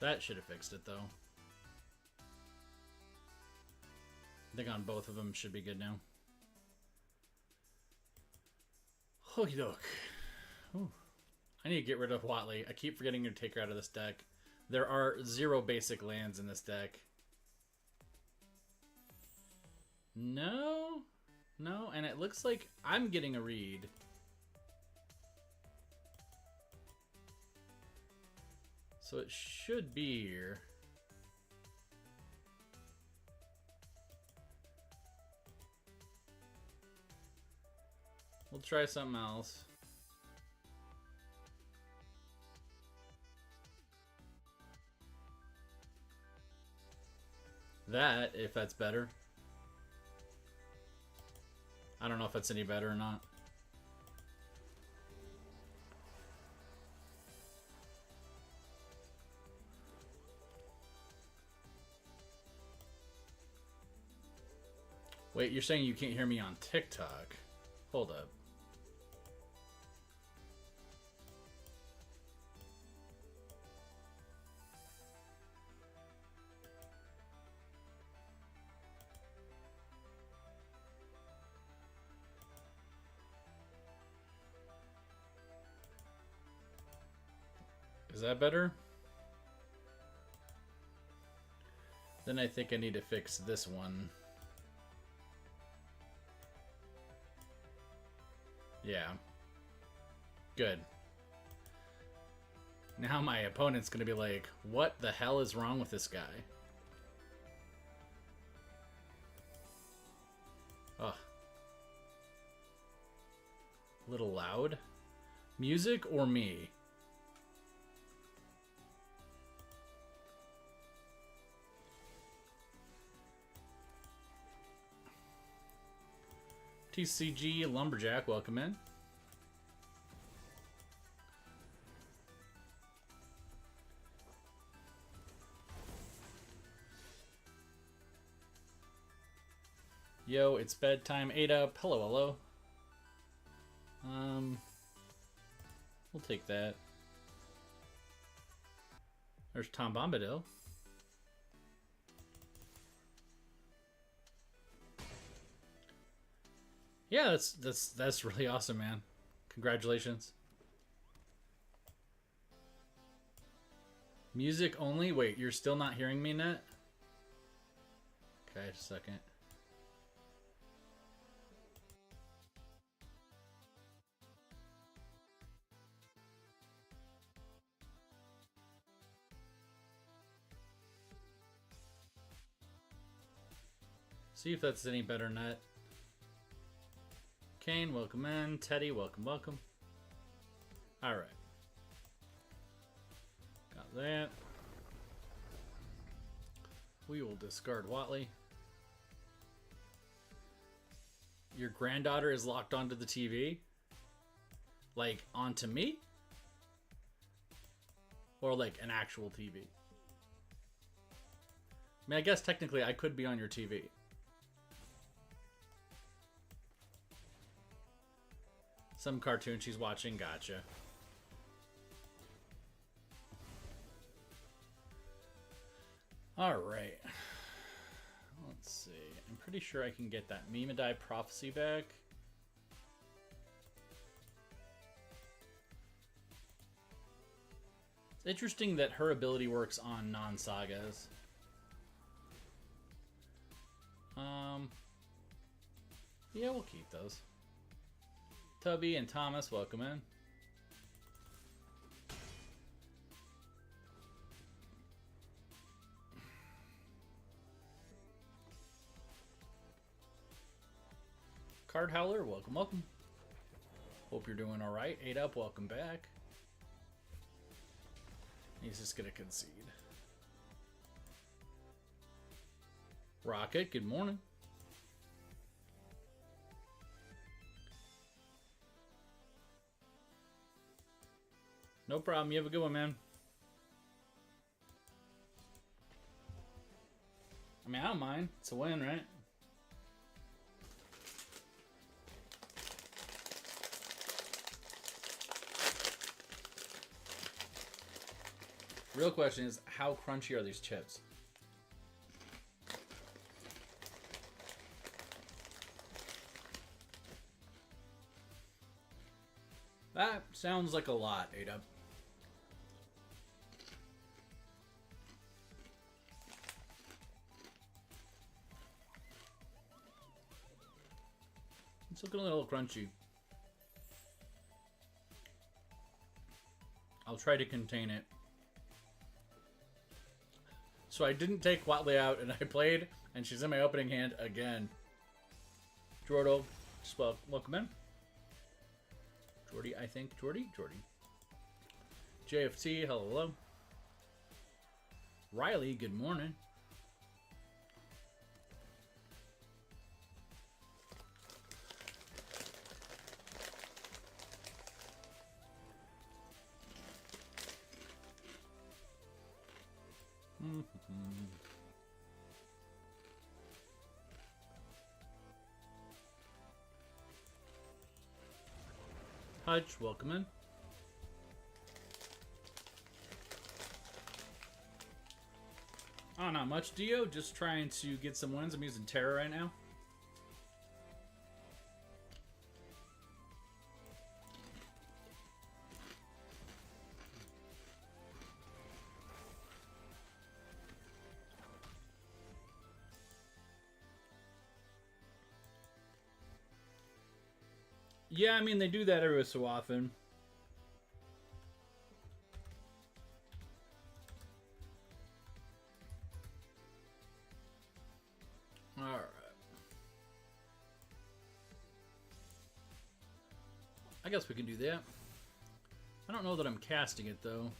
That should have fixed it, though. I think on both of them should be good now. Okie doke. Ooh. I need to get rid of Watley. I keep forgetting to take her out of this deck. There are 0 basic lands in this deck. No? No, and it looks like I'm getting a read. So it should be here. We'll try something else. That, if that's better. I don't know if that's any better or not. Wait, you're saying you can't hear me on TikTok? Hold up. Is that better? Then I think I need to fix this one. Yeah. Good. Now my opponent's gonna be like, what the hell is wrong with this guy? Ugh. A little loud. Music or me? TCG Lumberjack, welcome in. Yo, it's bedtime. 8 up. Hello, hello. We'll take that. There's Tom Bombadil. Yeah, that's really awesome, man. Congratulations. Music only? Wait, you're still not hearing me, Net? Okay, just a second. See if that's any better, Net. Kane, welcome in. Teddy, welcome, welcome. Alright. Got that. We will discard Watley. Your granddaughter is locked onto the TV? Like, onto me? Or like an actual TV? I mean, I guess technically I could be on your TV. Some cartoon she's watching, gotcha. Alright. Let's see. I'm pretty sure I can get that Mimidai prophecy back. It's interesting that her ability works on non-sagas. Yeah, we'll keep those. Tubby and Thomas, welcome in. Card Howler, welcome, welcome. Hope you're doing alright. 8 up, welcome back. He's just gonna concede. Rocket, good morning. No problem, you have a good one, man. I mean, I don't mind. It's a win, right? Real question is, how crunchy are these chips? That sounds like a lot, Ada. It's looking a little crunchy. I'll try to contain it. So I didn't take Watley out, and I played, and she's in my opening hand again. Jordo, just welcome in. Jordy, I think. Jordy? JFT, hello. Riley, good morning. Hutch, welcome in. Oh, not much, Dio. Just trying to get some wins. I'm using Terra right now. Yeah, I mean, they do that every so often. Alright. I guess we can do that. I don't know that I'm casting it, though.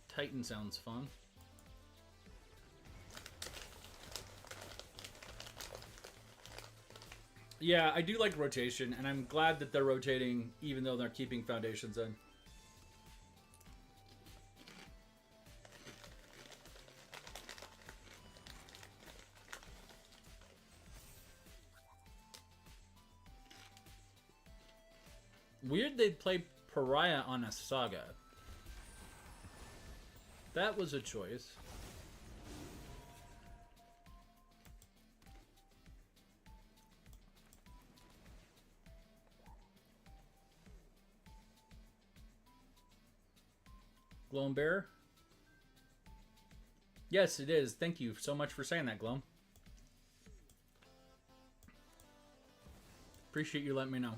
Titan sounds fun. Yeah, I do like rotation, and I'm glad that they're rotating even though they're keeping foundations in. Weird they'd play Pariah on a Saga. That was a choice. Glowing Bear. Yes, it is. Thank you so much for saying that, Glom. Appreciate you letting me know.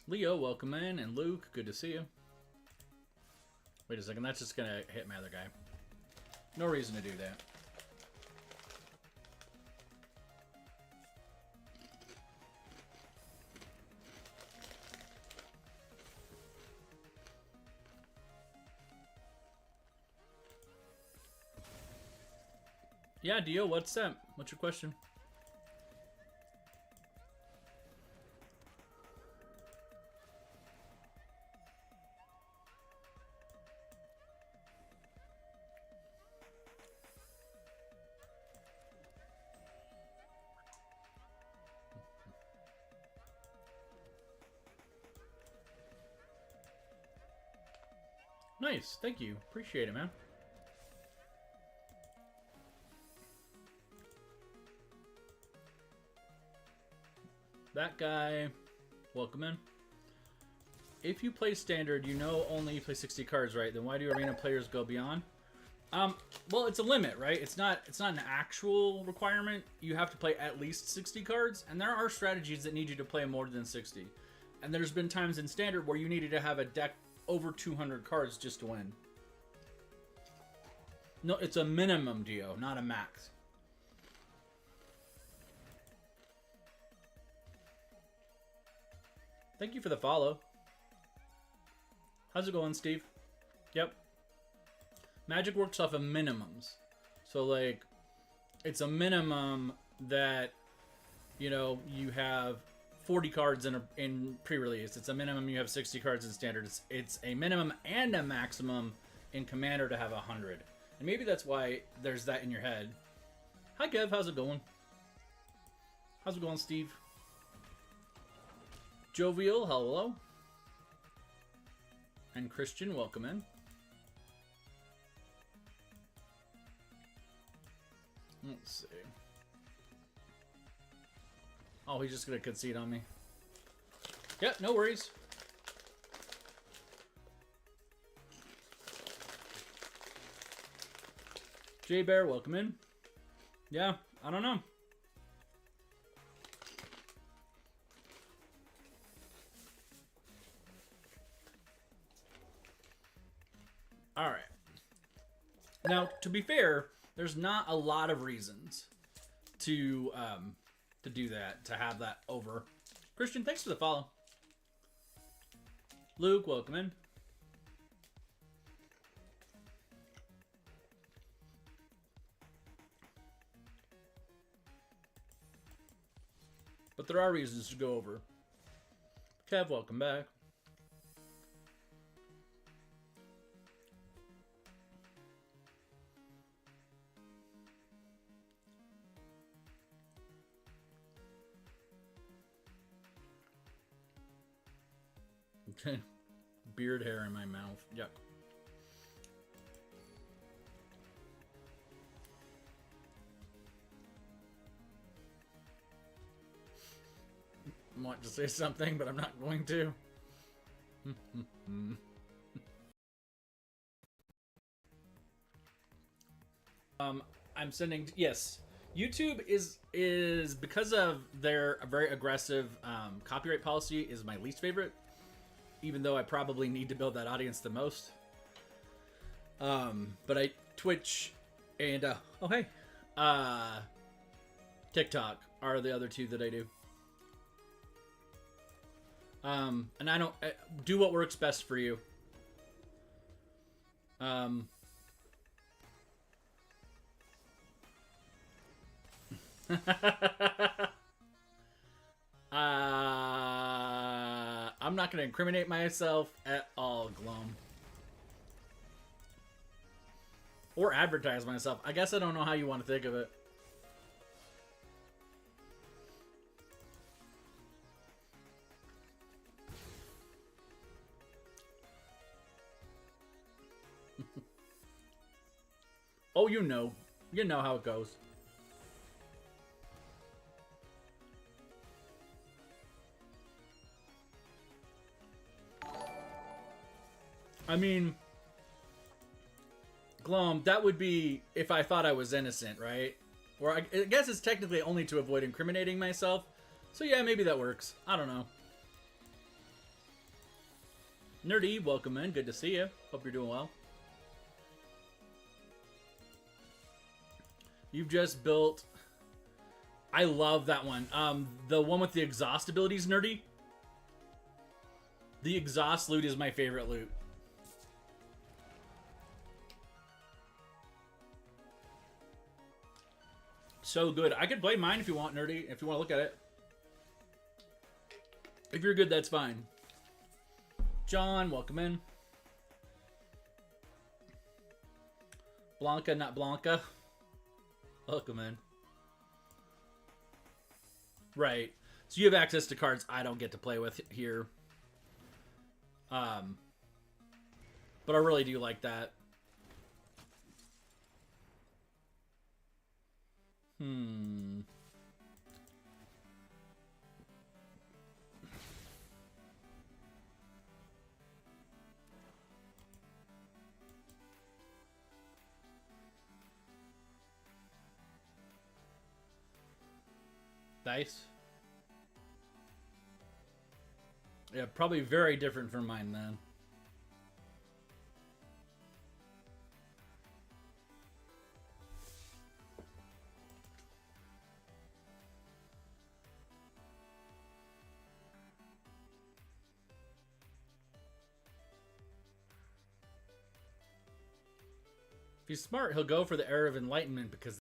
Leo, welcome in. And Luke, good to see you. Wait a second, that's just gonna hit my other guy. No reason to do that. Yeah, Dio, what's up? What's your question? Nice, thank you. Appreciate it, man. That guy, welcome in. If you play standard, you know only you play 60 cards, right? Then why do arena players go beyond? Well, it's a limit, right? It's not an actual requirement. You have to play at least 60 cards, and there are strategies that need you to play more than 60. And there's been times in standard where you needed to have a deck over 200 cards just to win. No, it's a minimum, Dio, not a max. Thank you for the follow. How's it going, Steve? Yep. Magic works off of minimums. So, like, it's a minimum that, you know, you have 40 cards in pre-release. It's a minimum you have 60 cards in standard. It's a minimum and a maximum in Commander to have 100. And maybe that's why there's that in your head. Hi, Kev. How's it going? How's it going, Steve? Jovial, hello. And Christian, welcome in. Let's see. Oh, he's just going to concede on me. Yep, no worries. J Bear, welcome in. Yeah, I don't know. All right. Now, to be fair, there's not a lot of reasons to do that, to have that over. Christian, thanks for the follow. Luke, welcome in. But there are reasons to go over. Kev, welcome back. Okay. Beard hair in my mouth. Yuck. I want to say something, but I'm not going to. I'm sending. Yes, YouTube is because of their very aggressive copyright policy is my least favorite. Even though I probably need to build that audience the most. But Twitch and oh hey, TikTok are the other two that I do. And I don't do what works best for you. I'm not going to incriminate myself at all, Glom. Or advertise myself. I guess I don't know how you want to think of it. Oh, you know. You know how it goes. I mean, Gloam, that would be if I thought I was innocent, right? Or I guess it's technically only to avoid incriminating myself. So yeah, maybe that works. I don't know. Nerdy, welcome in. Good to see you. Hope you're doing well. You've just built... I love that one. The one with the exhaust abilities, Nerdy. The exhaust loot is my favorite loot. So good. I could play mine if you want, Nerdy. If you want to look at it. If you're good, that's fine. John, welcome in. Blanca, not Blanca. Welcome in. Right. So you have access to cards I don't get to play with here. But I really do like that. Dice. Yeah, probably very different from mine then. If he's smart, he'll go for the Era of Enlightenment because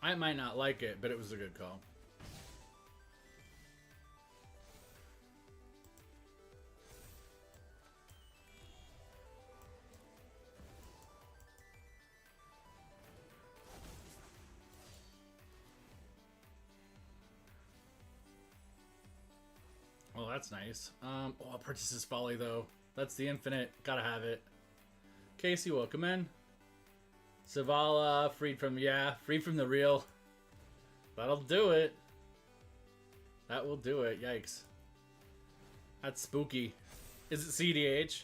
I might not like it, but it was a good call. Oh, that's nice. Oh, Purchase's Folly, though. That's the infinite. Gotta have it. Casey, welcome in. Savala, freed from the real. That'll do it. That will do it. Yikes. That's spooky. Is it CDH?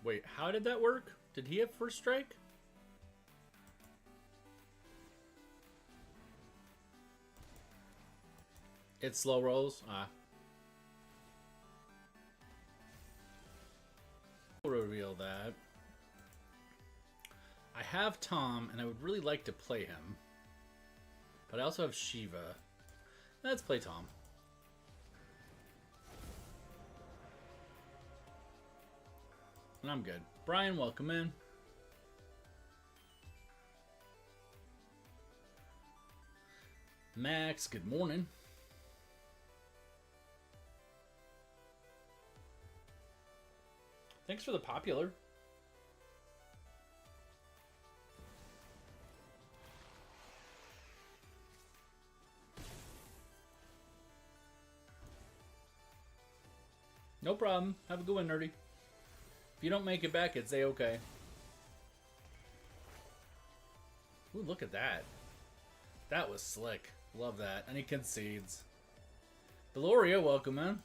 Wait, how did that work? Did he have first strike? It slow rolls? Ah. We'll reveal that. I have Tom, and I would really like to play him. But I also have Shiva. Let's play Tom. And I'm good. Brian, welcome in. Max, good morning. Thanks for the popular. No problem. Have a good one, Nerdy. If you don't make it back, it's A-okay. Ooh, look at that. That was slick. Love that. And he concedes. Deloria, welcome in.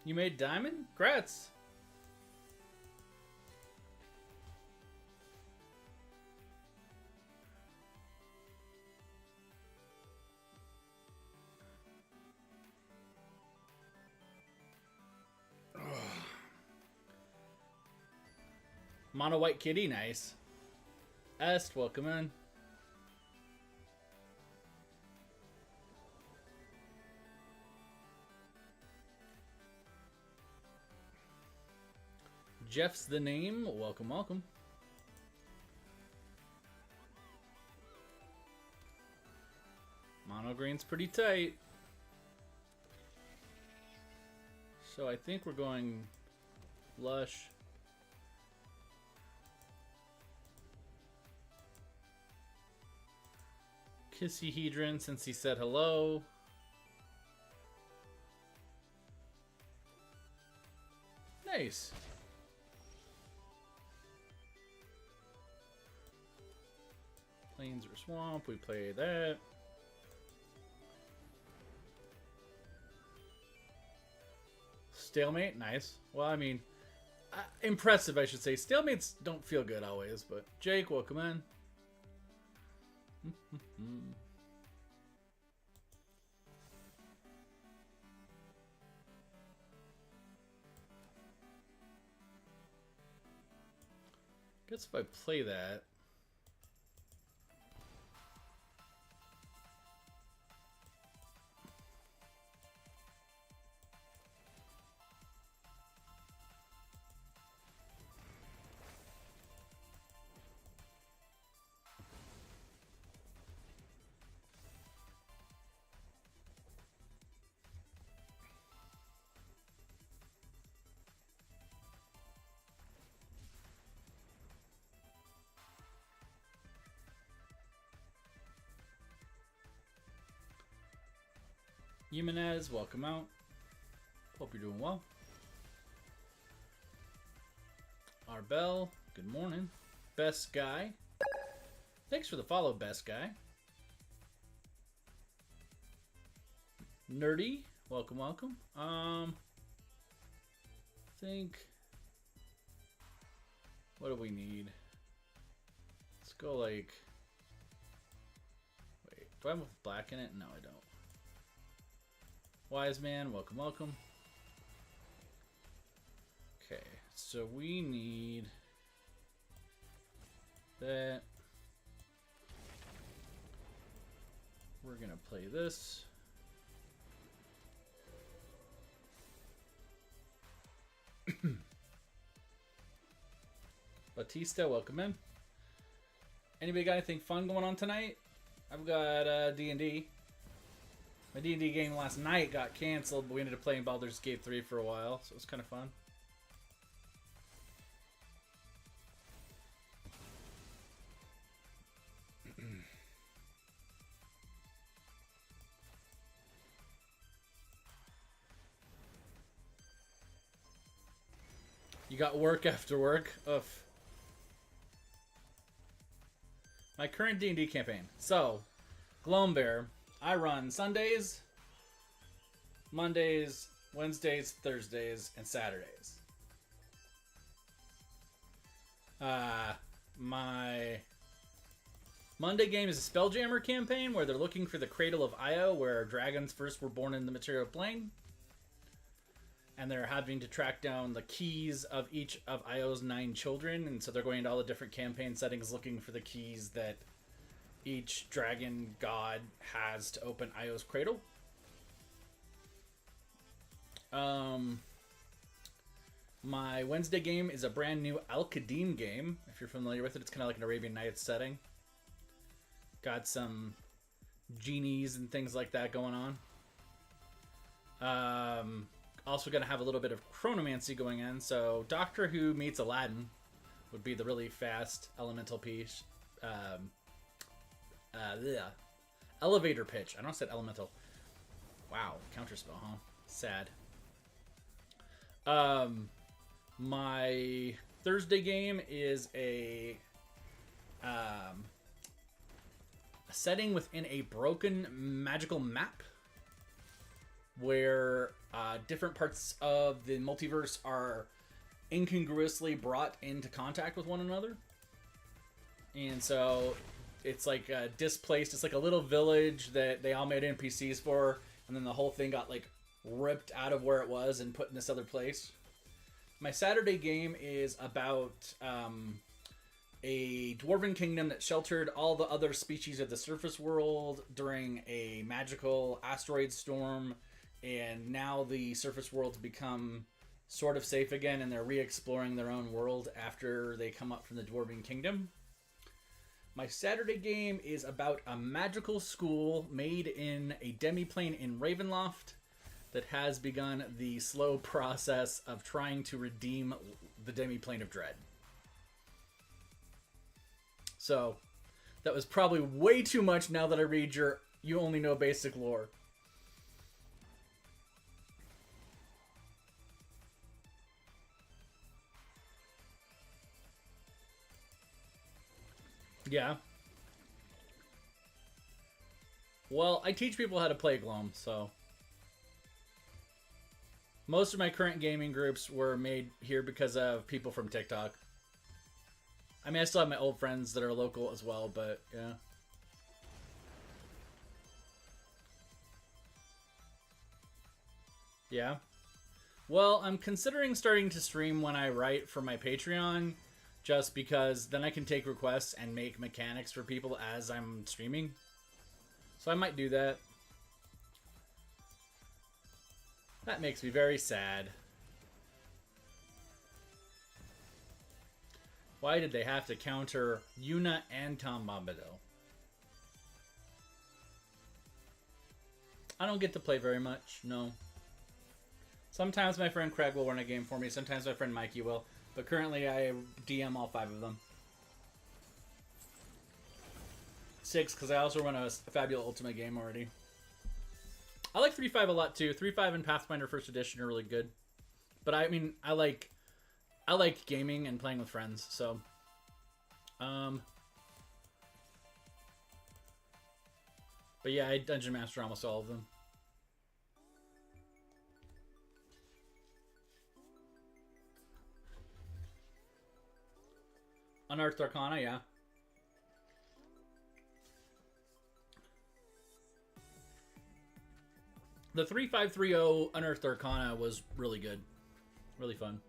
You made diamond? Congrats. Mono White Kitty, nice. Est, welcome in. Jeff's the name. Welcome, welcome. Mono green's pretty tight. So I think we're going lush. Kissy Hedron since he said hello. Nice. Plains or Swamp, we play that. Stalemate, nice. Well, I mean, impressive, I should say. Stalemates don't feel good always, but Jake, welcome in. Guess if I play that. Jimenez, welcome out. Hope you're doing well. Arbel, good morning. Best Guy. Thanks for the follow, Best Guy. Nerdy, welcome, welcome. Think, what do we need? Let's go like, wait, do I have black in it? No, I don't. Wise Man, welcome, welcome. Okay, so we need that. We're gonna play this. Batista, welcome in. Anybody got anything fun going on tonight? I've got D&D. My D&D game last night got canceled, but we ended up playing Baldur's Gate 3 for a while, so it was kind of fun. You got work after work? Ugh. My current D&D campaign. So, Gloambear. I run Sundays, Mondays, Wednesdays, Thursdays, and Saturdays. My Monday game is a Spelljammer campaign where they're looking for the Cradle of Io, where dragons first were born in the material plane. And they're having to track down the keys of each of Io's 9 children. And so they're going into all the different campaign settings looking for the keys that each dragon god has to open Io's cradle. My Wednesday game is a brand new Al-Qadim game. If you're familiar with it, it's kind of like an Arabian Nights setting. Got some genies and things like that going on. Also going to have a little bit of chronomancy going in. So Doctor Who meets Aladdin would be the really fast elemental piece. Elevator pitch. I don't said elemental. Wow, counterspell, huh? Sad. My Thursday game is a setting within a broken magical map where different parts of the multiverse are incongruously brought into contact with one another. And so it's like displaced. It's like a little village that they all made NPCs for, and then the whole thing got like ripped out of where it was and put in this other place. My Saturday game is about a dwarven kingdom that sheltered all the other species of the surface world during a magical asteroid storm, and now the surface world's become sort of safe again, and they're re-exploring their own world after they come up from the dwarven kingdom. My Saturday game is about a magical school made in a demiplane in Ravenloft that has begun the slow process of trying to redeem the demiplane of Dread. So, that was probably way too much now that I read your You Only Know Basic Lore. Yeah. Well, I teach people how to play Gloam, so most of my current gaming groups were made here because of people from TikTok. I mean, I still have my old friends that are local as well, but yeah. Yeah. Well, I'm considering starting to stream when I write for my Patreon, just because then I can take requests and make mechanics for people as I'm streaming. So I might do that. That makes me very sad. Why did they have to counter Yuna and Tom Bombadil? I don't get to play very much, no. Sometimes my friend Craig will run a game for me, sometimes my friend Mikey will, but currently I DM all 5 of them. 6, because I also run a Fabulous Ultimate game already. I like 3.5 a lot too. 3.5 and Pathfinder First Edition are really good. But I mean, I like gaming and playing with friends, so but yeah, I Dungeon Master almost all of them. Unearthed Arcana, yeah. The 3530 Unearthed Arcana was really good. Really fun.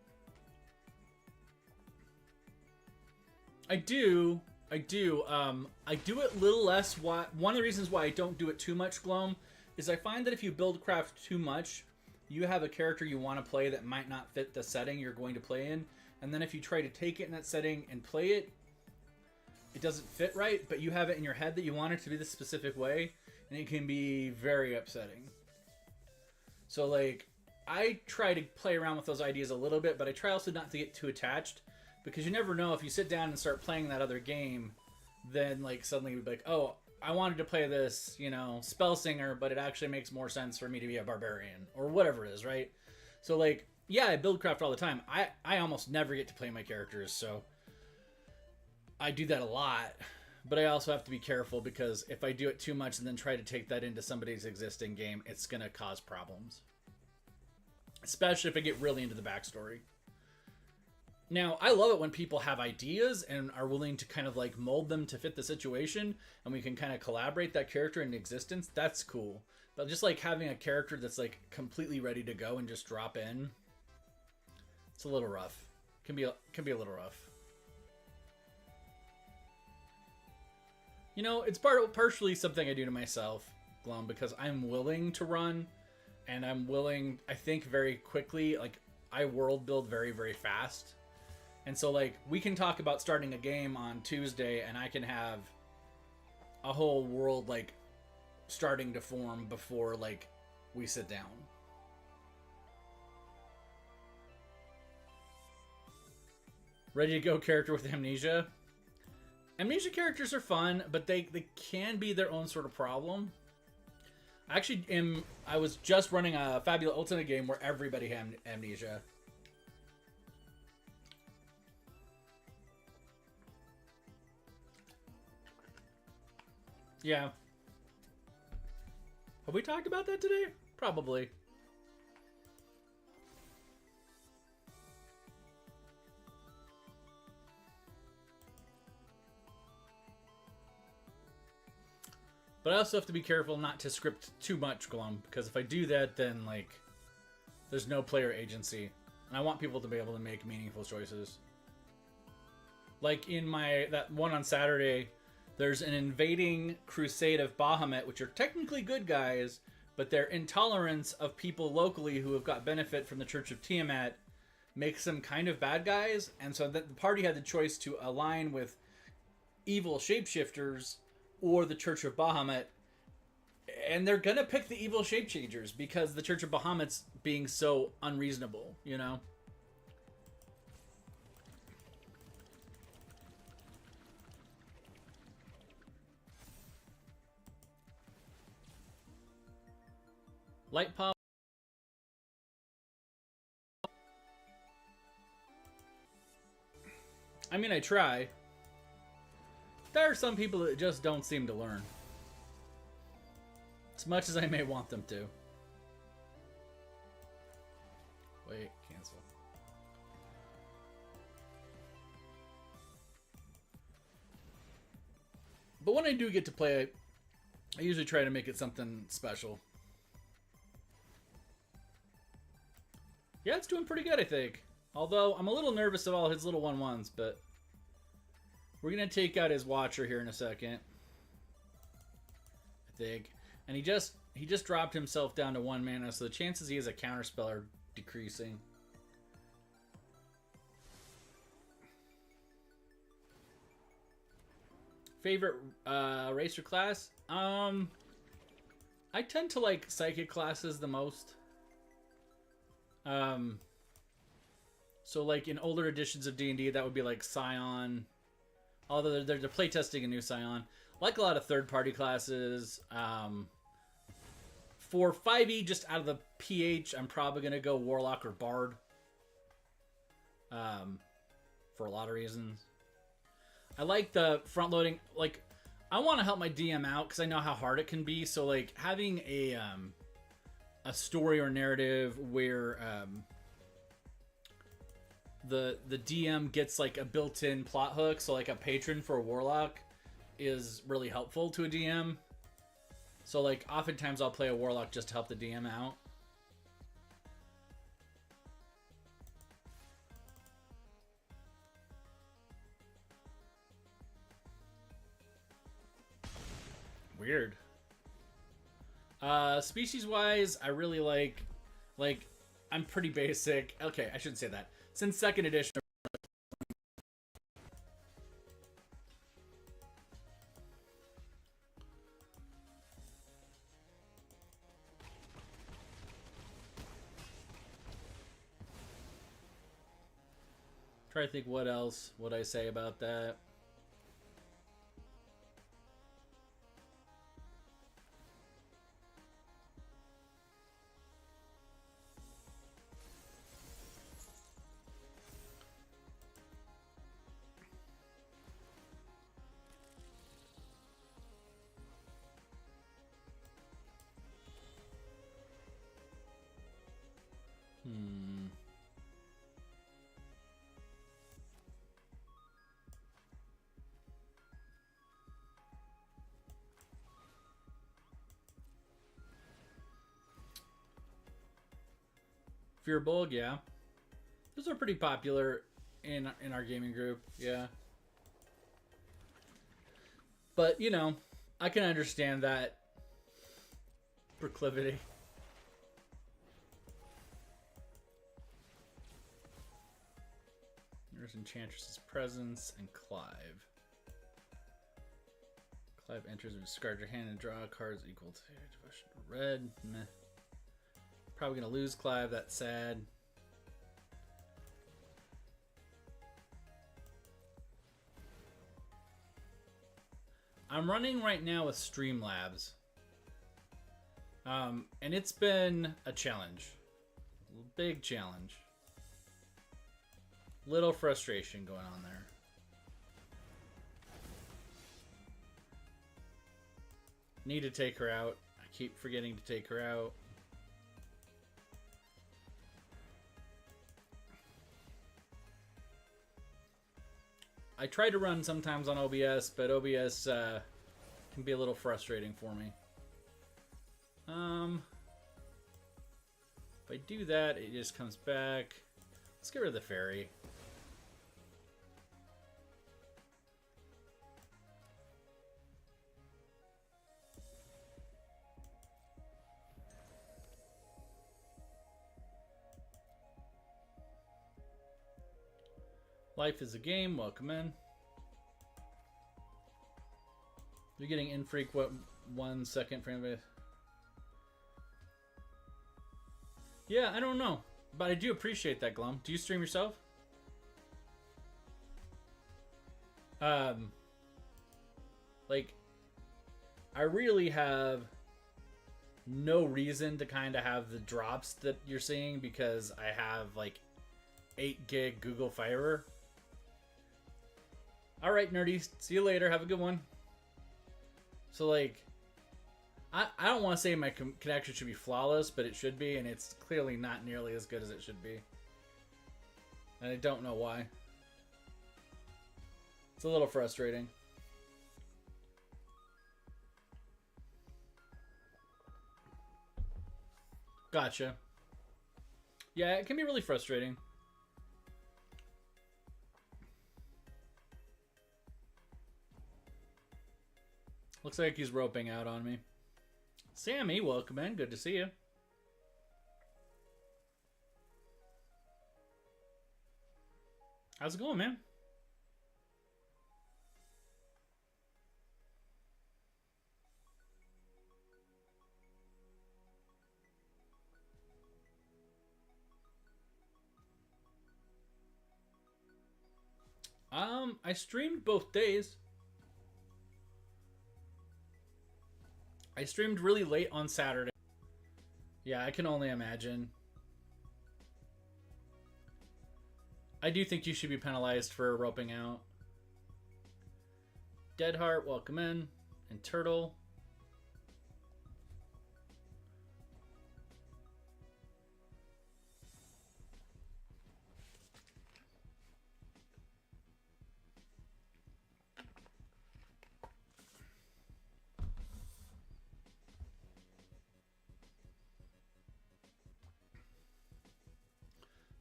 I do it a little less. One of the reasons why I don't do it too much, Gloam, is I find that if you build craft too much, you have a character you want to play that might not fit the setting you're going to play in. And then if you try to take it in that setting and play it, it doesn't fit right, but you have it in your head that you want it to be this specific way, and it can be very upsetting. So, like, I try to play around with those ideas a little bit, but I try also not to get too attached, because you never know if you sit down and start playing that other game, then, like, suddenly you'd be like, oh, I wanted to play this, you know, spell singer, but it actually makes more sense for me to be a barbarian, or whatever it is, right? So, like, yeah, I build craft all the time. I almost never get to play my characters, so I do that a lot. But I also have to be careful, because if I do it too much and then try to take that into somebody's existing game, it's going to cause problems. Especially if I get really into the backstory. Now, I love it when people have ideas and are willing to kind of like mold them to fit the situation, and we can kind of collaborate that character into existence. That's cool. But just like having a character that's like completely ready to go and just drop in, it's a little rough. Can be a little rough. You know, it's partially something I do to myself, Glum, because I'm willing to run, and I'm willing, I think, very quickly. Like, I world build very, very fast. And so, like, we can talk about starting a game on Tuesday, and I can have a whole world, like, starting to form before, like, we sit down. Ready to go character with amnesia? Amnesia characters are fun, but they can be their own sort of problem. I was just running a Fabulous Ultimate game where everybody had amnesia. Yeah. Have we talked about that today? Probably. But I also have to be careful not to script too much, Glum, because if I do that, then, like, there's no player agency. And I want people to be able to make meaningful choices. Like in that one on Saturday, there's an invading crusade of Bahamut, which are technically good guys, but their intolerance of people locally who have got benefit from the Church of Tiamat makes them kind of bad guys. And so the party had the choice to align with evil shapeshifters or the Church of Bahamut, and they're gonna pick the evil shapechangers because the Church of Bahamut's being so unreasonable, you know? Light pop. I mean, I try. There are some people that just don't seem to learn. As much as I may want them to. Wait, cancel. But when I do get to play it, I usually try to make it something special. Yeah, it's doing pretty good, I think. Although, I'm a little nervous of all his little 1/1s, but we're going to take out his Watcher here in a second. I think. And he just dropped himself down to 1 mana, so the chances he has a counterspell are decreasing. Favorite racer class? I tend to like psychic classes the most. So like in older editions of D&D, that would be like Scion. Although they're playtesting a new Scion. Like a lot of third-party classes. For 5e, just out of the PH, I'm probably going to go Warlock or Bard. For a lot of reasons. I like the front-loading. Like, I want to help my DM out because I know how hard it can be. So, like, having a story or narrative where the DM gets, like, a built-in plot hook, so, like, a patron for a Warlock is really helpful to a DM. So, like, oftentimes I'll play a Warlock just to help the DM out. Weird. Species-wise, I really like, I'm pretty basic. Okay, I shouldn't say that. Since 2nd edition... Try to think what else would I say about that. Fearbulg, yeah. Those are pretty popular in our gaming group, yeah. But, you know, I can understand that proclivity. There's Enchantress's Presence and Clive. Clive enters and discard your hand and draw cards equal to devotion to red. Meh. Probably gonna lose Clive, that's sad. I'm running right now with Streamlabs. And it's been a challenge. A big challenge. Little frustration going on there. Need to take her out. I keep forgetting to take her out. I try to run sometimes on OBS, but OBS can be a little frustrating for me. If I do that, it just comes back. Let's get rid of the fairy. Life is a game. Welcome in. You're getting infrequent 1 second frame of it. Yeah, I don't know, but I do appreciate that, Glum. Do you stream yourself? Like, I really have no reason to kind of have the drops that you're seeing because I have like 8 gig Google Fiber. All right, nerdy. See you later. Have a good one. So, like, I don't want to say my connection should be flawless, but it should be, and it's clearly not nearly as good as it should be. And I don't know why. It's a little frustrating. Gotcha. Yeah, it can be really frustrating. Looks like he's roping out on me. Sammy, welcome in. Good to see you. How's it going, man? I streamed both days. I streamed really late on Saturday. Yeah, I can only imagine. I do think you should be penalized for roping out. Deadheart, welcome in. And Turtle.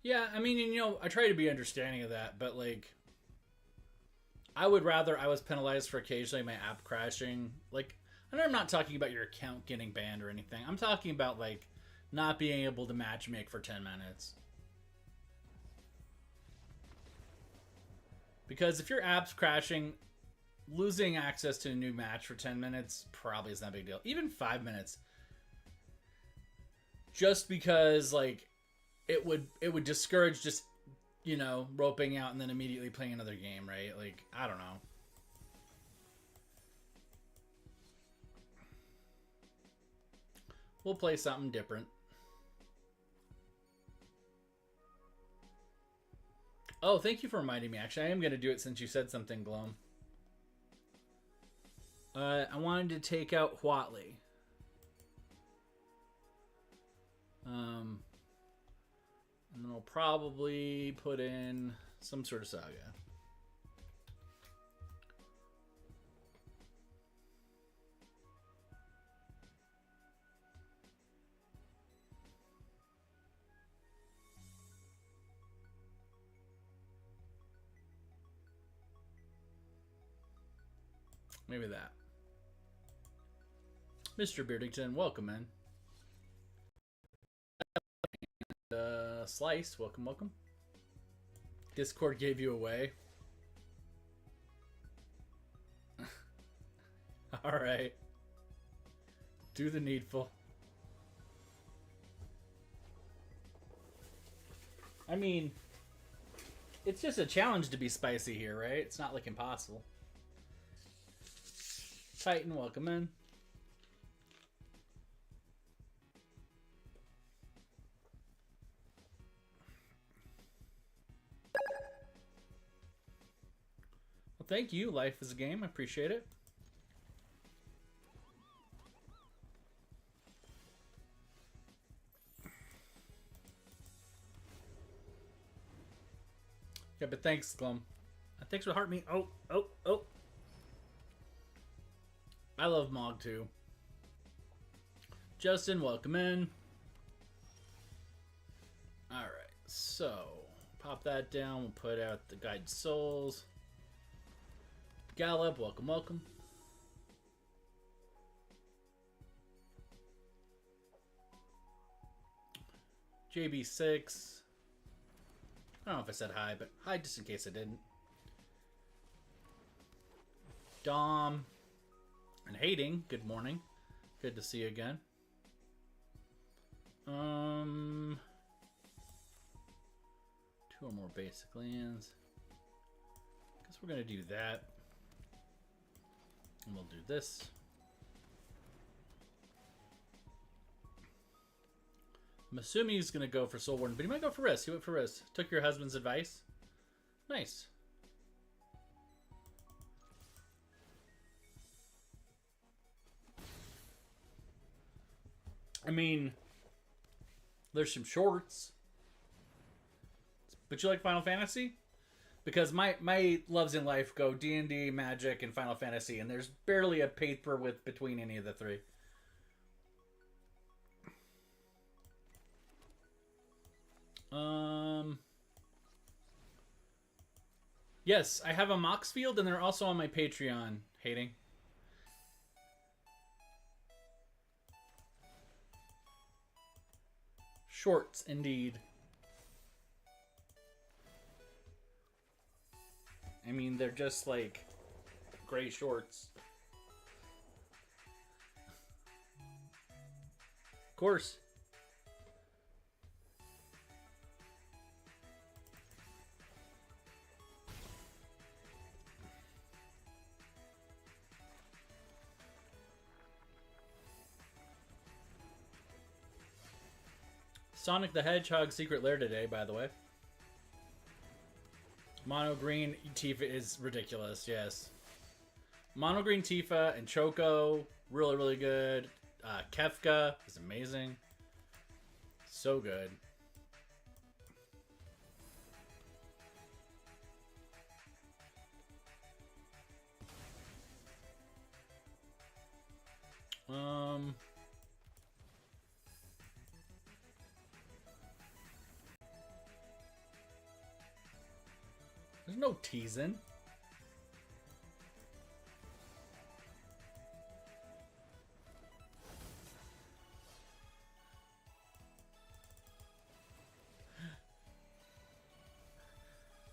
Yeah, I mean, you know, I try to be understanding of that, but like, I would rather I was penalized for occasionally my app crashing. Like, and I'm not talking about your account getting banned or anything. I'm talking about like not being able to matchmake for 10 minutes. Because if your app's crashing, losing access to a new match for 10 minutes probably isn't that big deal. Even 5 minutes. Just because like it would discourage just, you know, roping out and then immediately playing another game, right? Like, I don't know. We'll play something different. Oh, thank you for reminding me. Actually, I am going to do it since you said something, Glom. I wanted to take out Huatley. And then I'll probably put in some sort of saga. Maybe that. Mr. Beardington, welcome in. Slice, welcome, welcome. Discord gave you away. Alright. Do the needful. I mean, it's just a challenge to be spicy here, right? It's not like impossible. Titan, welcome in. Well, thank you. Life is a game. I appreciate it. Yeah, but thanks, Glum. Thanks for heart me. Oh. I love Mog too. Justin, welcome in. Alright, so pop that down. We'll put out the Guided Souls. Gallop, welcome, welcome. JB6. I don't know if I said hi, but hi just in case I didn't. Dom and Hating, good morning. Good to see you again. Two or more basic lands. Guess we're gonna do that. And we'll do this. I'm assuming he's going to go for Soul Warden, but he might go for Risk. He went for Risk. Took your husband's advice. Nice. I mean, there's some shorts. But you like Final Fantasy? Because my loves in life go D&D, Magic, and Final Fantasy, and there's barely a paper width between any of the three. Yes, I have a Mox Field, and they're also on my Patreon. Hating. Shorts, indeed. I mean, they're just like gray shorts. Of course. Sonic the Hedgehog Secret Lair today, by the way. Mono Green Tifa is ridiculous, yes. Mono Green Tifa and Choco, really, really good. Kefka is amazing. So good. There's no teasing.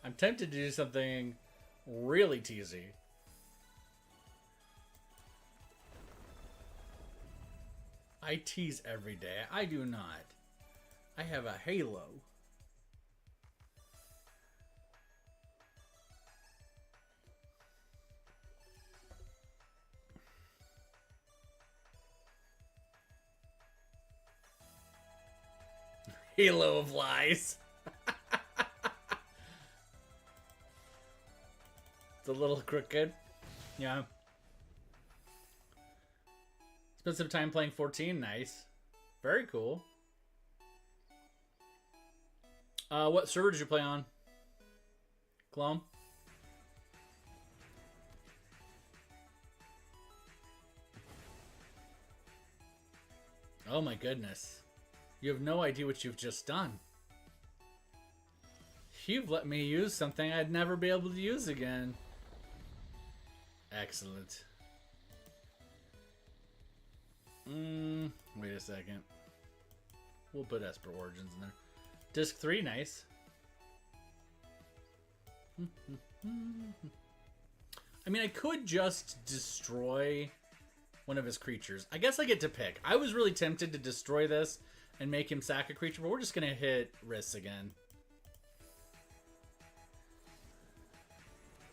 I'm tempted to do something really teasy. I tease every day. I do not. I have a halo. Halo of lies. It's a little crooked. Yeah. Spent some time playing 14. Nice. Very cool. What server did you play on? Clone? Oh my goodness. You have no idea what you've just done. You've let me use something I'd never be able to use again. Excellent. Wait a second. We'll put Esper Origins in there. Disc 3, nice. I mean, I could just destroy one of his creatures. I guess I get to pick. I was really tempted to destroy this and make him sack a creature, but we're just going to hit Riss again.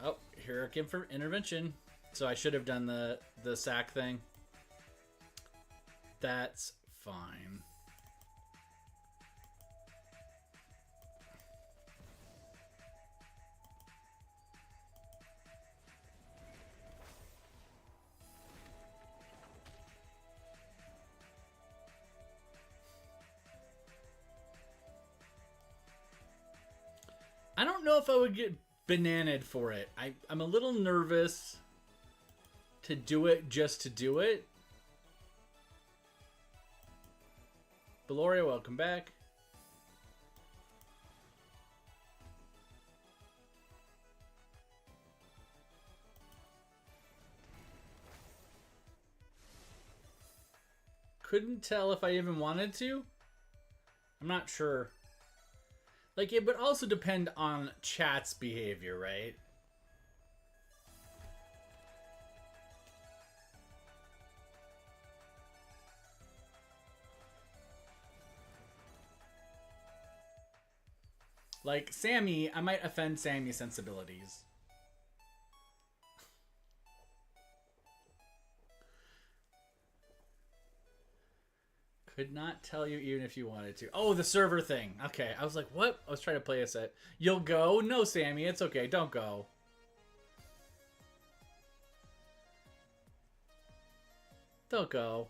Oh, here I came for intervention. So I should have done the sack thing. That's fine. I don't know if I would get bananaed for it. I'm a little nervous to do it just to do it. Beloria, welcome back. Couldn't tell if I even wanted to. I'm not sure. Like, it would also depend on chat's behavior, right? Like, Sammy, I might offend Sammy's sensibilities. Could not tell you even if you wanted to. Oh, the server thing. Okay, I was like, what? I was trying to play a set. You'll go? No, Sammy, it's okay. Don't go. Don't go.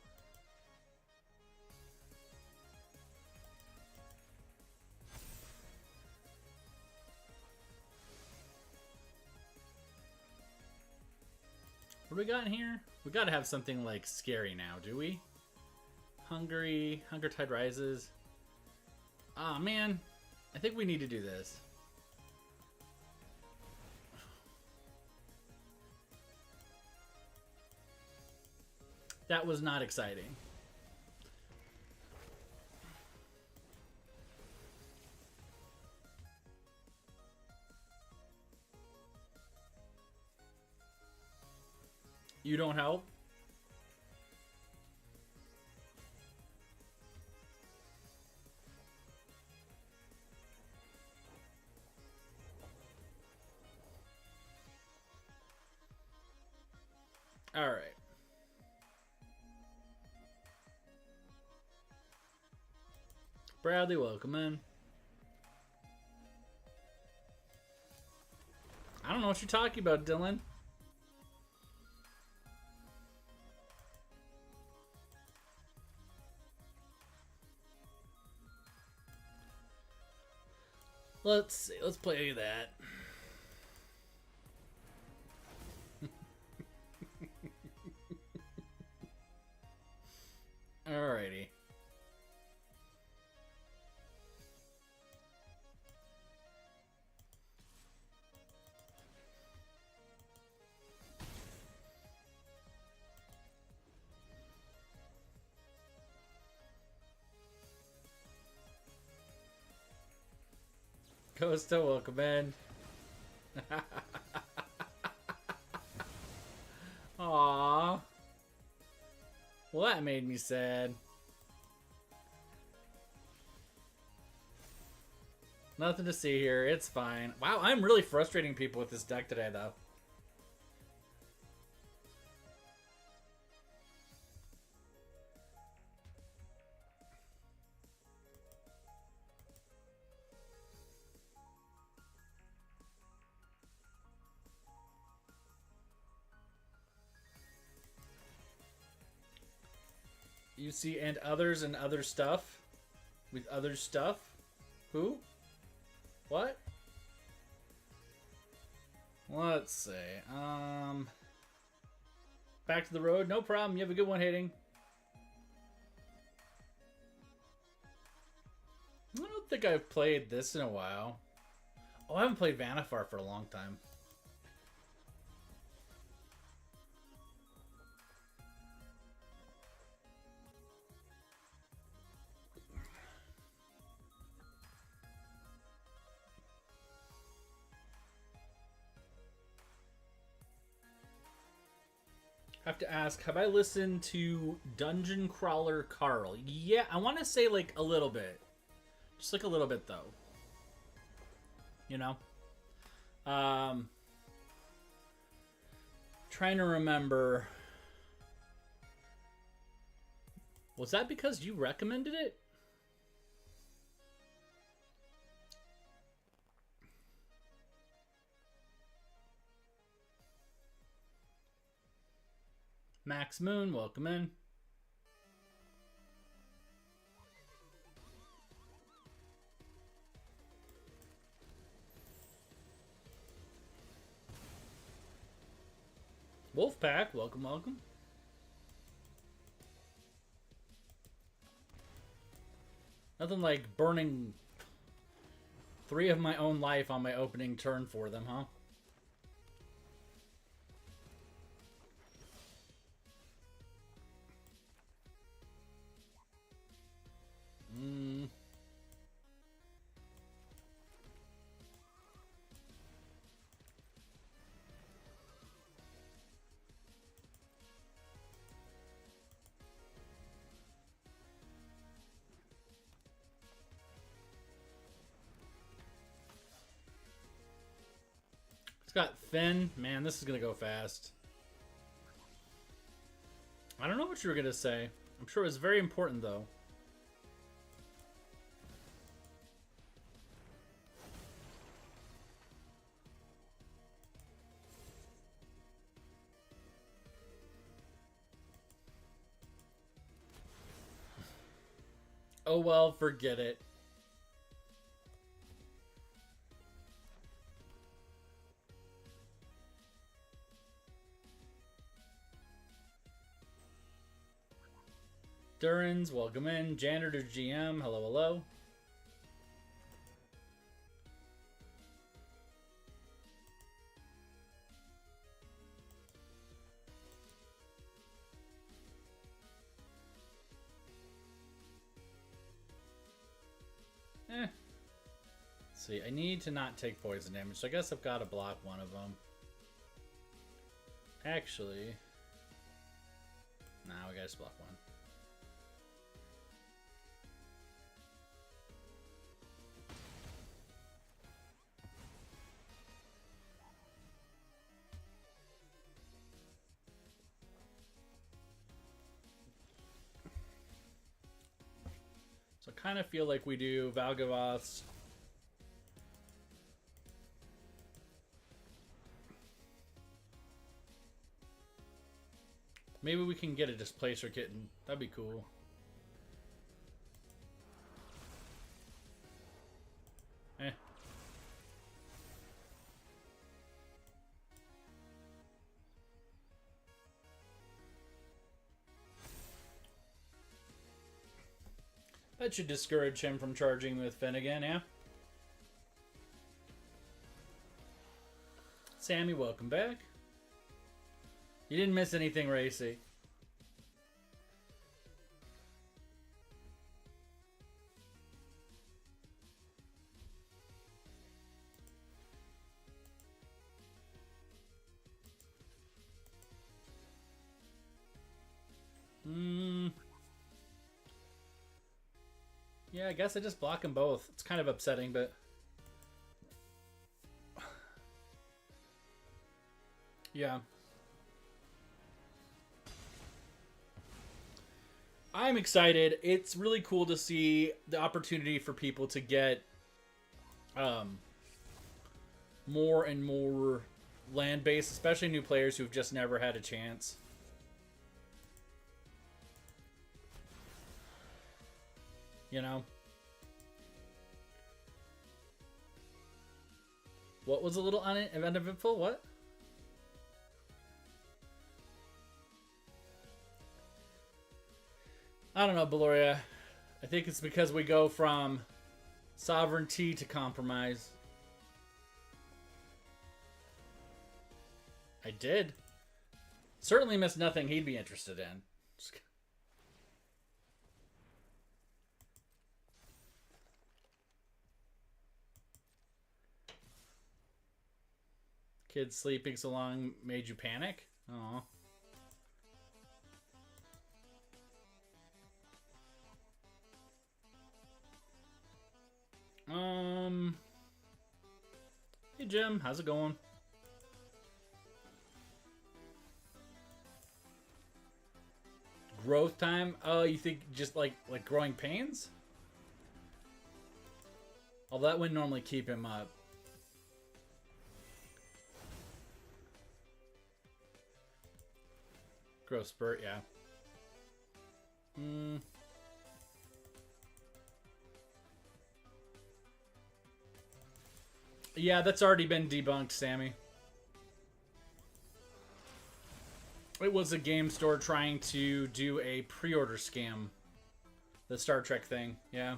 What do we got in here? We gotta have something like scary now, do we? Hungry, Hunger Tide Rises. Ah, man. I think we need to do this. That was not exciting. You don't help? All right. Bradley, welcome in. I don't know what you're talking about, Dylan. Let's see. Let's play that. Alrighty. Costa, welcome in. Aww. Well, that made me sad. Nothing to see here. It's fine. Wow, I'm really frustrating people with this deck today, though. You see, and others and other stuff. With other stuff? Who? What? Let's see. Back to the road. No problem. You have a good one hitting. I don't think I've played this in a while. Oh, I haven't played Vanifar for a long time. Have to ask, have I listened to Dungeon Crawler Carl? Yeah, I want to say like a little bit. Just like a little bit though. You know? Trying to remember. Was that because you recommended it? Max Moon, welcome in. Wolfpack, welcome, welcome. Nothing like burning 3 of my own life on my opening turn for them, huh? It's got Finn. Man, this is going to go fast. I don't know what you were going to say. I'm sure it was very important, though. Oh well, forget it. Durans, welcome in. Janitor GM, hello, hello. Let's see, I need to not take poison damage, so I guess I've got to block one of them. Actually, nah, we gotta just block one. So I kind of feel like we do Valgavoth's. Maybe we can get a Displacer Kitten. That'd be cool. Eh. That should discourage him from charging with Finnegan, yeah? Sammy, welcome back. You didn't miss anything racy. Yeah, I guess I just block them both. It's kind of upsetting, but... yeah. I'm excited. It's really cool to see the opportunity for people to get more and more land base, especially new players who've just never had a chance. You know? What was a little uneventful? What? I don't know, Beloria. I think it's because we go from sovereignty to compromise. I did. Certainly missed nothing he'd be interested in. Kids sleeping so long made you panic? Aw. Hey Jim, how's it going? Growth time? Oh, you think just like growing pains? Oh, that wouldn't normally keep him up. Growth spurt, yeah. Yeah, that's already been debunked, Sammy. It was a game store trying to do a pre-order scam. The Star Trek thing, yeah.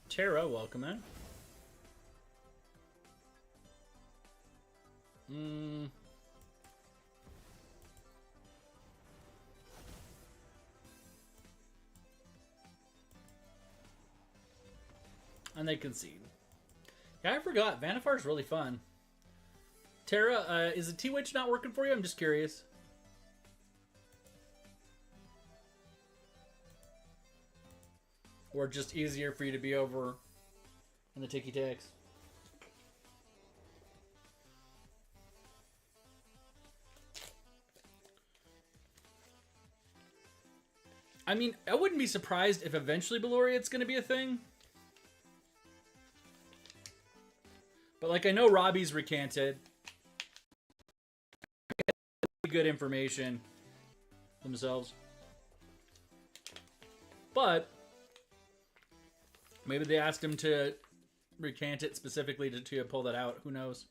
Tara, welcome in. And they concede. Yeah, I forgot. Vanifar's really fun. Tara, is the T-Witch not working for you? I'm just curious. Or just easier for you to be over in the ticky-tacks? I mean, I wouldn't be surprised if eventually Beloria it's going to be a thing. But, like, I know Robbie's recanted. good information themselves. But maybe they asked him to recant it specifically to pull that out. Who knows?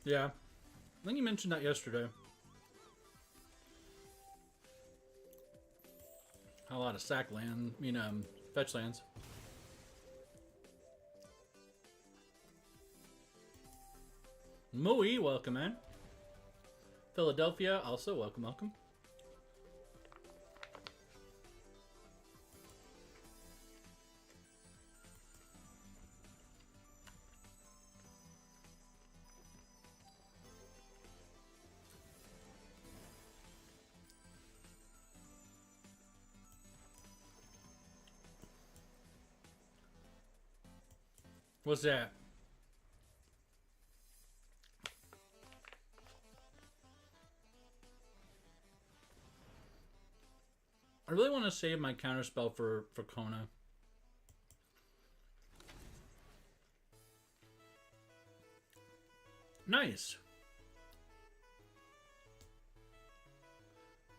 Yeah. I think you mentioned that yesterday. A lot of sack land, fetch lands. Mui, welcome in. Philadelphia, also welcome, welcome. What's that? I really want to save my counterspell for Kona. Nice.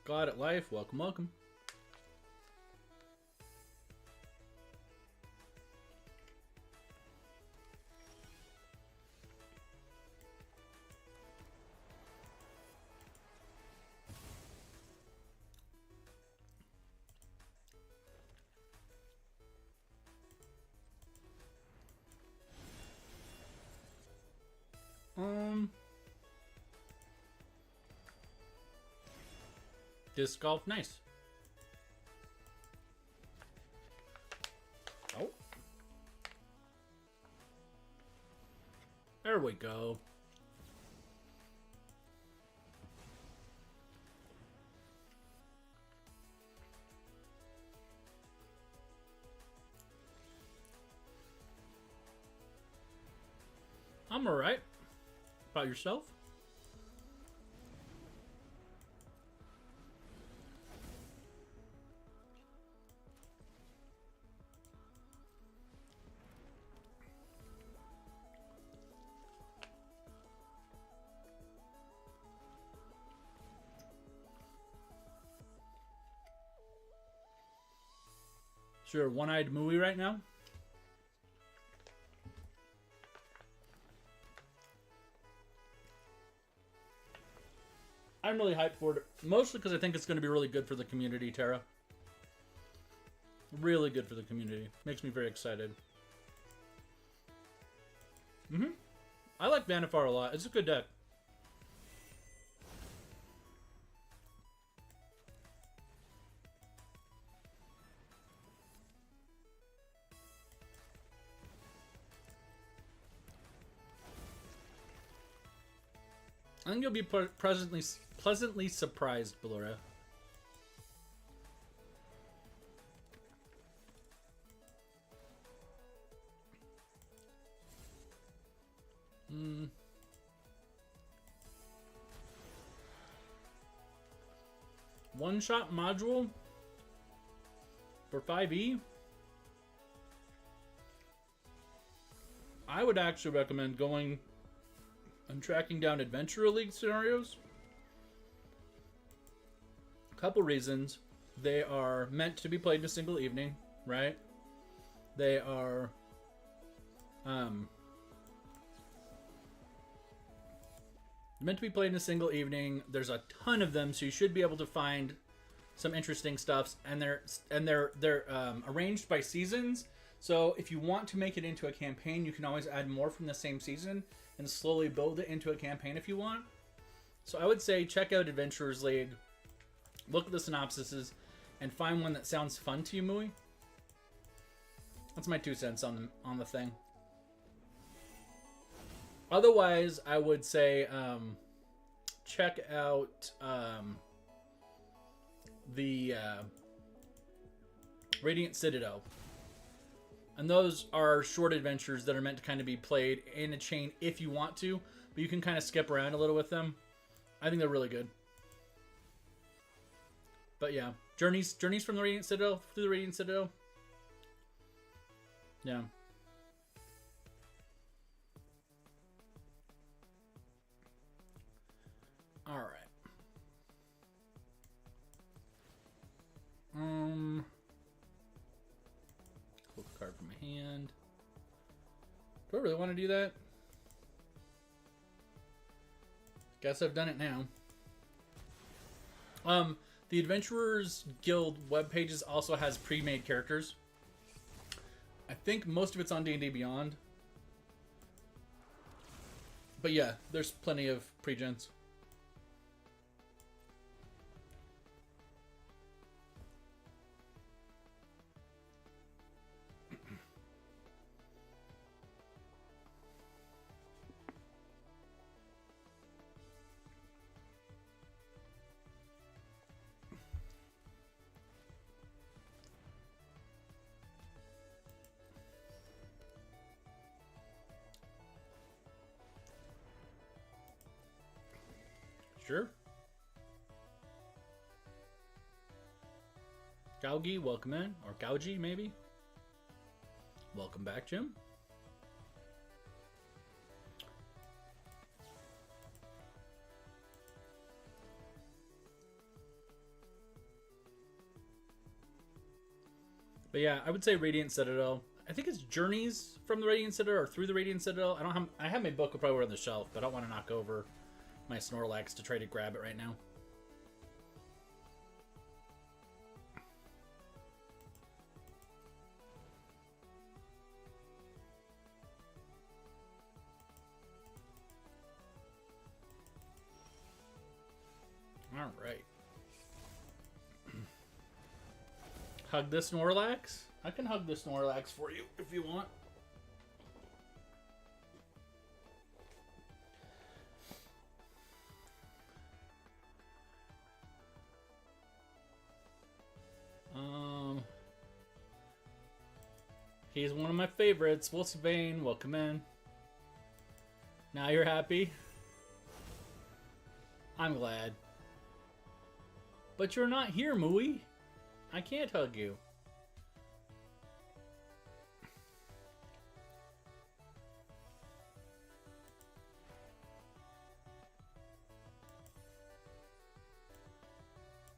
God at life, welcome, welcome. Disc golf, nice. Oh. There we go. I'm alright. About yourself? Sure, one-eyed Mooey right now. I'm really hyped for it, mostly because I think it's going to be really good for the community, Tara. Really good for the community. Makes me very excited. I like Vanifar a lot. It's a good deck. I think you'll be pleasantly surprised, Ballora. One-shot module for 5e? I would actually recommend going and tracking down Adventurer League scenarios. A couple reasons. They are meant to be played in a single evening, right? They are meant to be played in a single evening. There's a ton of them, so you should be able to find some interesting stuffs. And they're arranged by seasons, So if you want to make it into a campaign, you can always add more from the same season and slowly build it into a campaign if you want. So I would say check out Adventurers League, look at the synopsises, and find one that sounds fun to you, Mui. That's my 2 cents on the thing. Otherwise, I would say check out the Radiant Citadel. And those are short adventures that are meant to kind of be played in a chain if you want to, but you can kind of skip around a little with them. I think they're really good. But yeah, journeys from the Radiant Citadel through the Radiant Citadel. Yeah. All right. Pull a card from my hand. Do I really want to do that? Guess I've done it now. The Adventurers Guild web pages also has pre-made characters. I think most of it's on D&D Beyond. But yeah, there's plenty of pre-gens. Sure. Gaugi, welcome in. Or Gauji, maybe. Welcome back, Jim. But yeah, I would say Radiant Citadel. I think it's Journeys from the Radiant Citadel or through the Radiant Citadel. I have my book probably on the shelf, but I don't want to knock over my Snorlax to try to grab it right now. All right. Hug the Snorlax? I can hug the Snorlax for you if you want. He's one of my favorites. Wolfsbane, welcome in. Now you're happy? I'm glad. But you're not here, Mooey. I can't hug you.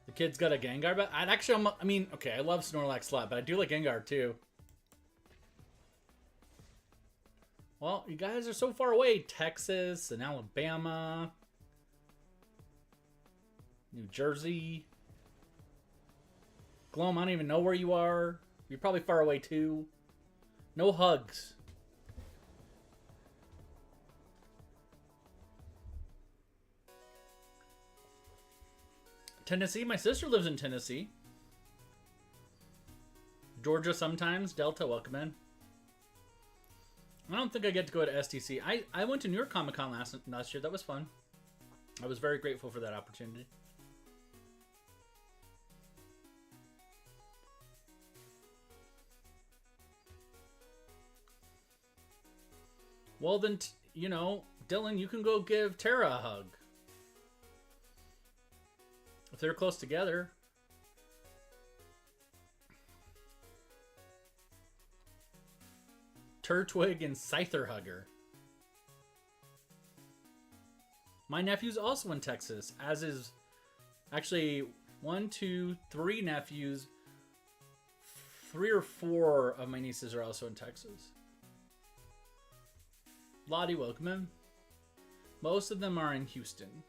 The kid's got a Gengar, but I mean, okay, I love Snorlax a lot, but I do like Gengar too. Well, you guys are so far away. Texas and Alabama. New Jersey. Glom, I don't even know where you are. You're probably far away too. No hugs. Tennessee? My sister lives in Tennessee. Georgia sometimes. Delta, welcome in. I don't think I get to go to STC. I went to New York Comic Con last year. That was fun. I was very grateful for that opportunity. Well, then, you know, Dylan, you can go give Tara a hug. If they're close together. Turtwig and Scyther Hugger. My nephew's also in Texas, as is actually 1, 2, 3 nephews. 3 or 4 of my nieces are also in Texas. Lottie, welcome in. Most of them are in Houston.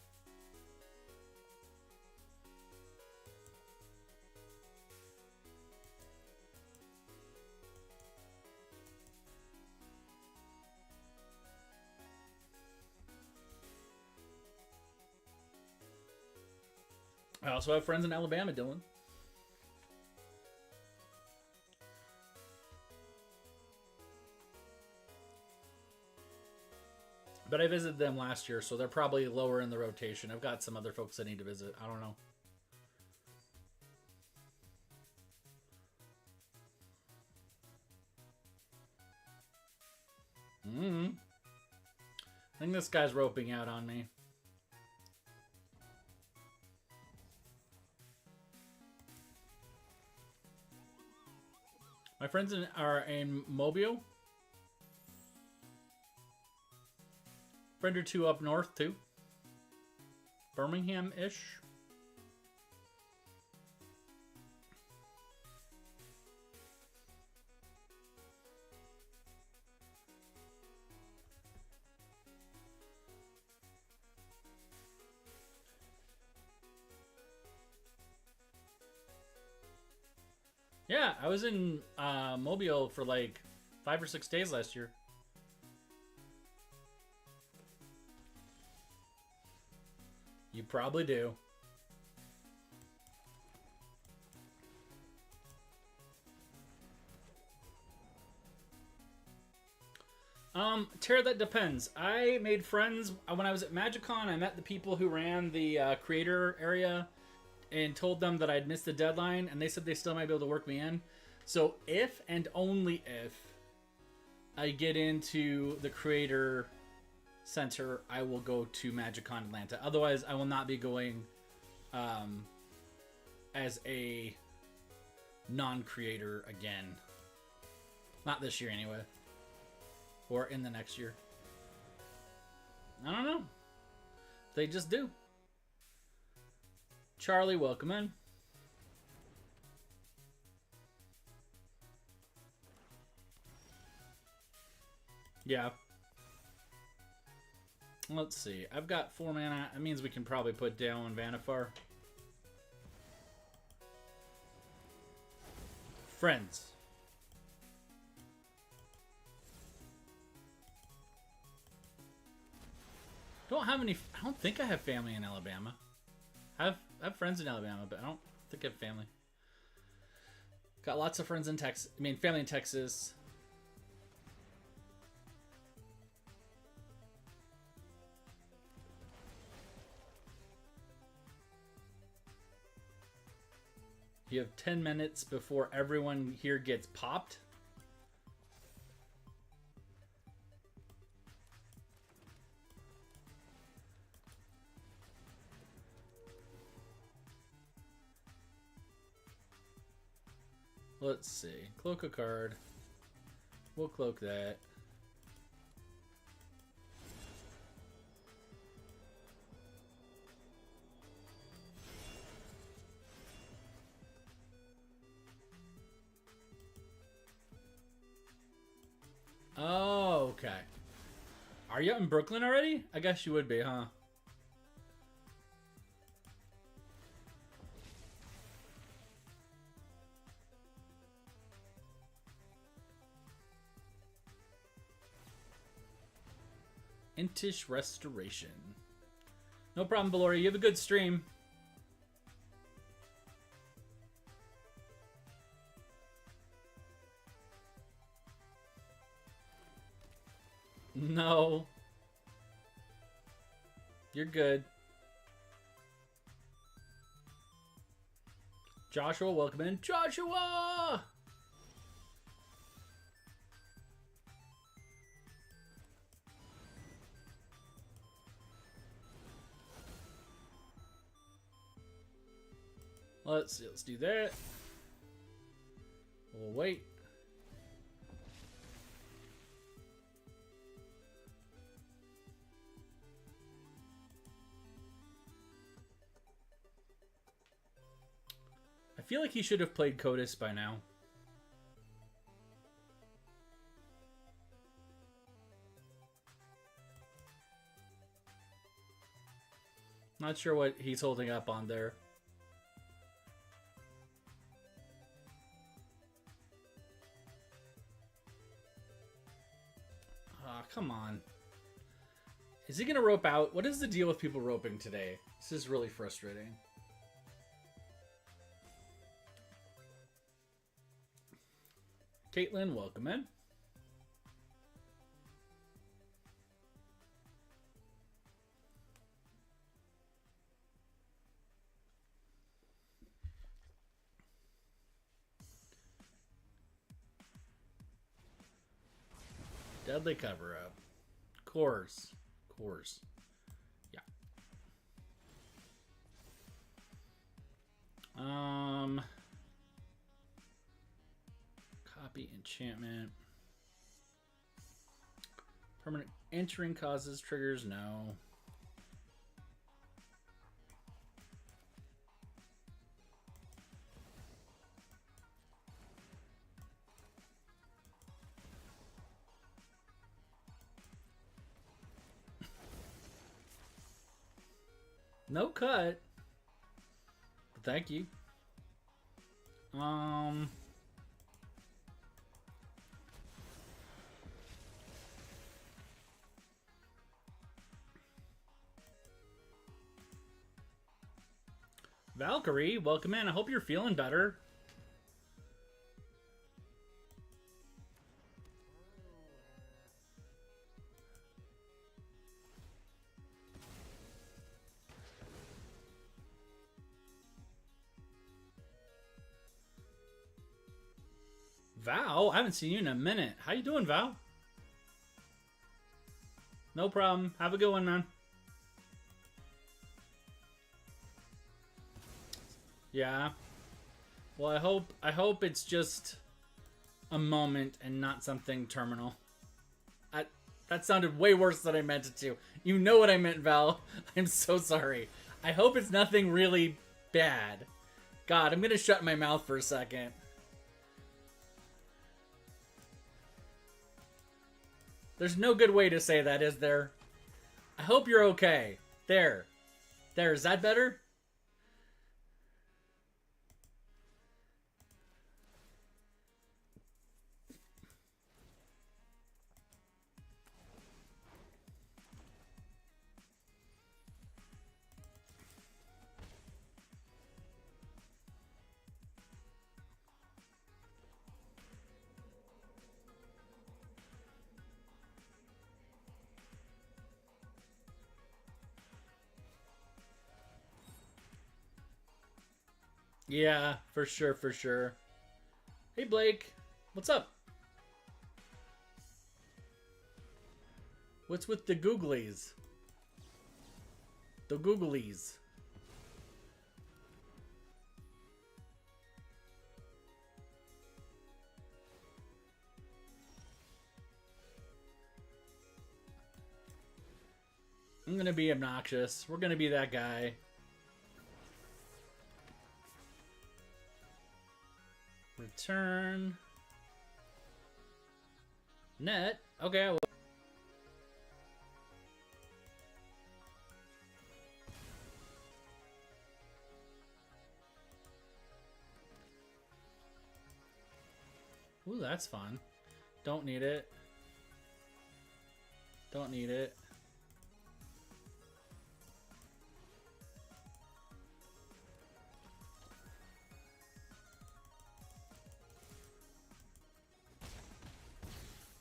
I also have friends in Alabama, Dylan. But I visited them last year, so they're probably lower in the rotation. I've got some other folks I need to visit. I don't know. I think this guy's roping out on me. My friends are in Mobile. Friend or two up north, too. Birmingham-ish. Yeah, I was in Mobile for like 5 or 6 days last year. You probably do. Tara, that depends. I made friends when I was at MagicCon. I met the people who ran the creator area and told them that I'd missed the deadline, and they said they still might be able to work me in. So if and only if I get into the creator center, I will go to MagicCon Atlanta. Otherwise, I will not be going as a non-creator again. Not this year, anyway. Or in the next year. I don't know. They just do. Charlie, welcome in. Yeah. Let's see. I've got 4 mana. That means we can probably put down Vanifar. Friends. Don't have any. I don't think I have family in Alabama. I have friends in Alabama, but I don't think I have family. Got lots of friends in Texas. I mean, family in Texas. You have 10 minutes before everyone here gets popped. Let's see. Cloak a card. We'll cloak that. Oh, okay. Are you in Brooklyn already? I guess you would be, huh? Intish Restoration. No problem, Valori. You have a good stream. No. You're good. Joshua, welcome in. Joshua! Let's see. Let's do that. We'll wait. I feel like he should have played Codis by now. Not sure what he's holding up on there. Ah, come on. Is he gonna rope out? What is the deal with people roping today? This is really frustrating. Caitlin, welcome in. Deadly cover up. Course. Yeah. Copy enchantment. Permanent entering causes triggers, no. No cut. Thank you. Valkyrie, welcome in. I hope you're feeling better. Val, I haven't seen you in a minute. How you doing, Val? No problem. Have a good one, man. Yeah. Well, I hope it's just a moment and not something terminal. That sounded way worse than I meant it to. You know what I meant, Val. I'm so sorry. I hope it's nothing really bad. God, I'm gonna shut my mouth for a second. There's no good way to say that, is there? I hope you're okay. There. There, is that better? Yeah, for sure, for sure. Hey, Blake. What's up? What's with the googlies? The googlies. I'm gonna be obnoxious. We're gonna be that guy. Return. Net. Okay, I will. Ooh, that's fun. Don't need it. Don't need it.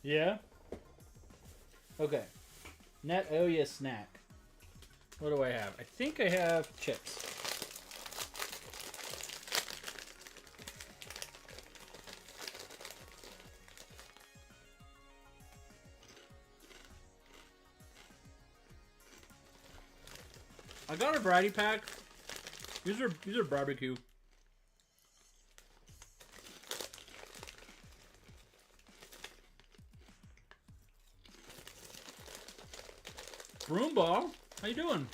Yeah? Okay. Net, oh yeah, snack. What do I have? I think I have chips. I got a variety pack. These are barbecue. Broomball, how you doing?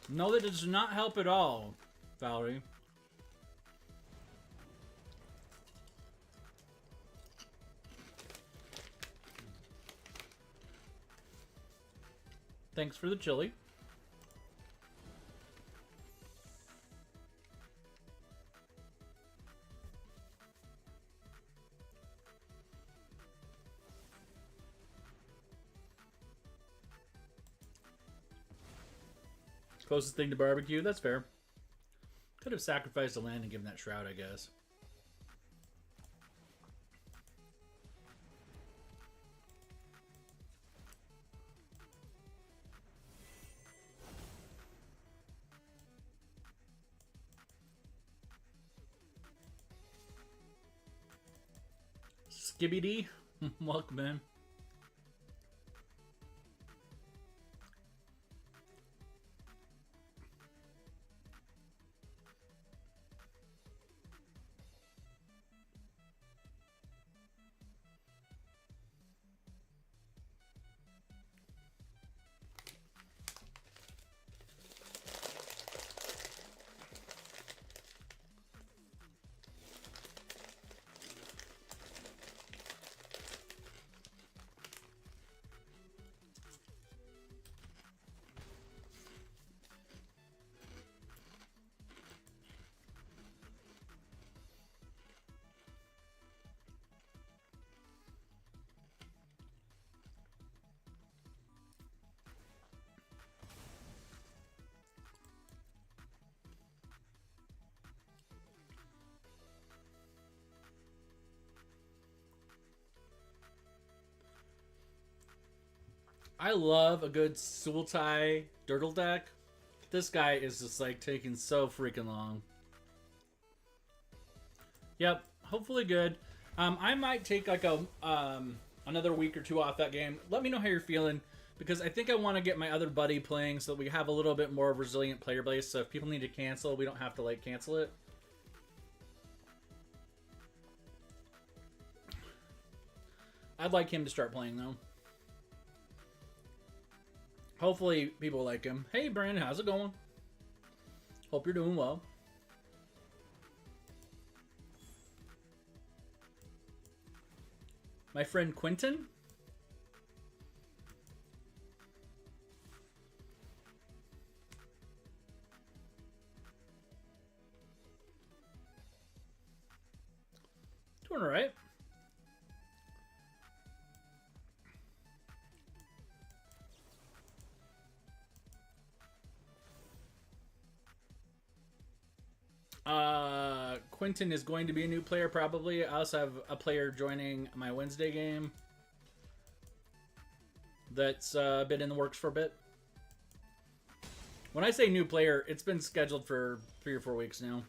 No, that does not help at all, Valerie. Thanks for the chili. Closest thing to barbecue. That's fair. Could have sacrificed the land and given that shroud, I guess. Skibidi. Welcome in. I love a good Sultai Dirtle deck. This guy is just like taking so freaking long. Yep, hopefully good. I might take like a another week or two off that game. Let me know how you're feeling, because I think I want to get my other buddy playing so that we have a little bit more resilient player base. So if people need to cancel, we don't have to like cancel it. I'd like him to start playing though. Hopefully people like him. Hey Brandon, how's it going? Hope you're doing well. My friend Quentin. Doing all right. Quentin is going to be a new player probably. I also have a player joining my Wednesday game that's been in the works for a bit. When I say new player, it's been scheduled for 3 or 4 weeks now.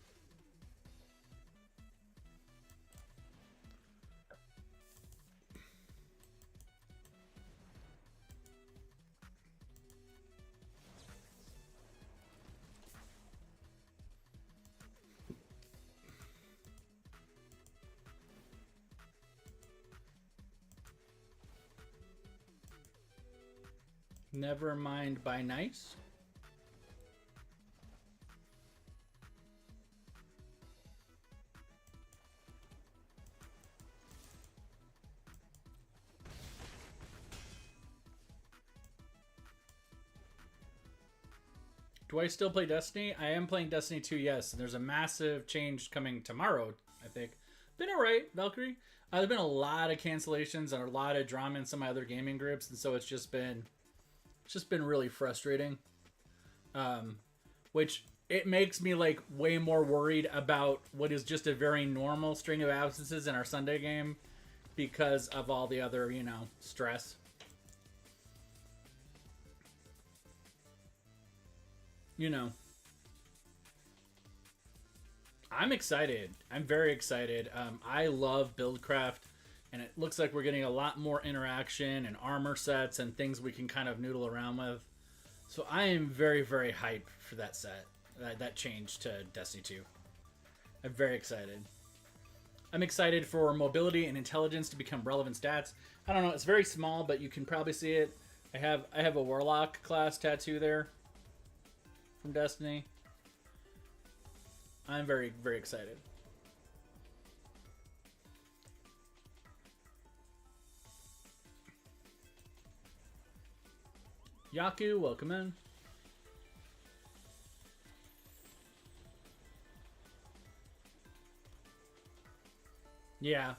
Never mind by nice. Do I still play Destiny? I am playing Destiny 2, yes. And there's a massive change coming tomorrow, I think. Been alright, Valkyrie. There's been a lot of cancellations and a lot of drama in some of my other gaming groups, and so it's just been really frustrating. Which it makes me like way more worried about what is just a very normal string of absences in our Sunday game because of all the other, you know, stress. You know. I'm excited. I'm very excited. I love Buildcraft, and it looks like we're getting a lot more interaction and armor sets and things we can kind of noodle around with. So I am very, very hyped for that set, that change to Destiny 2. I'm very excited. I'm excited for mobility and intelligence to become relevant stats. I don't know, it's very small, but you can probably see it. I have a Warlock class tattoo there from Destiny. I'm very, very excited. Yaku, welcome in. Yeah.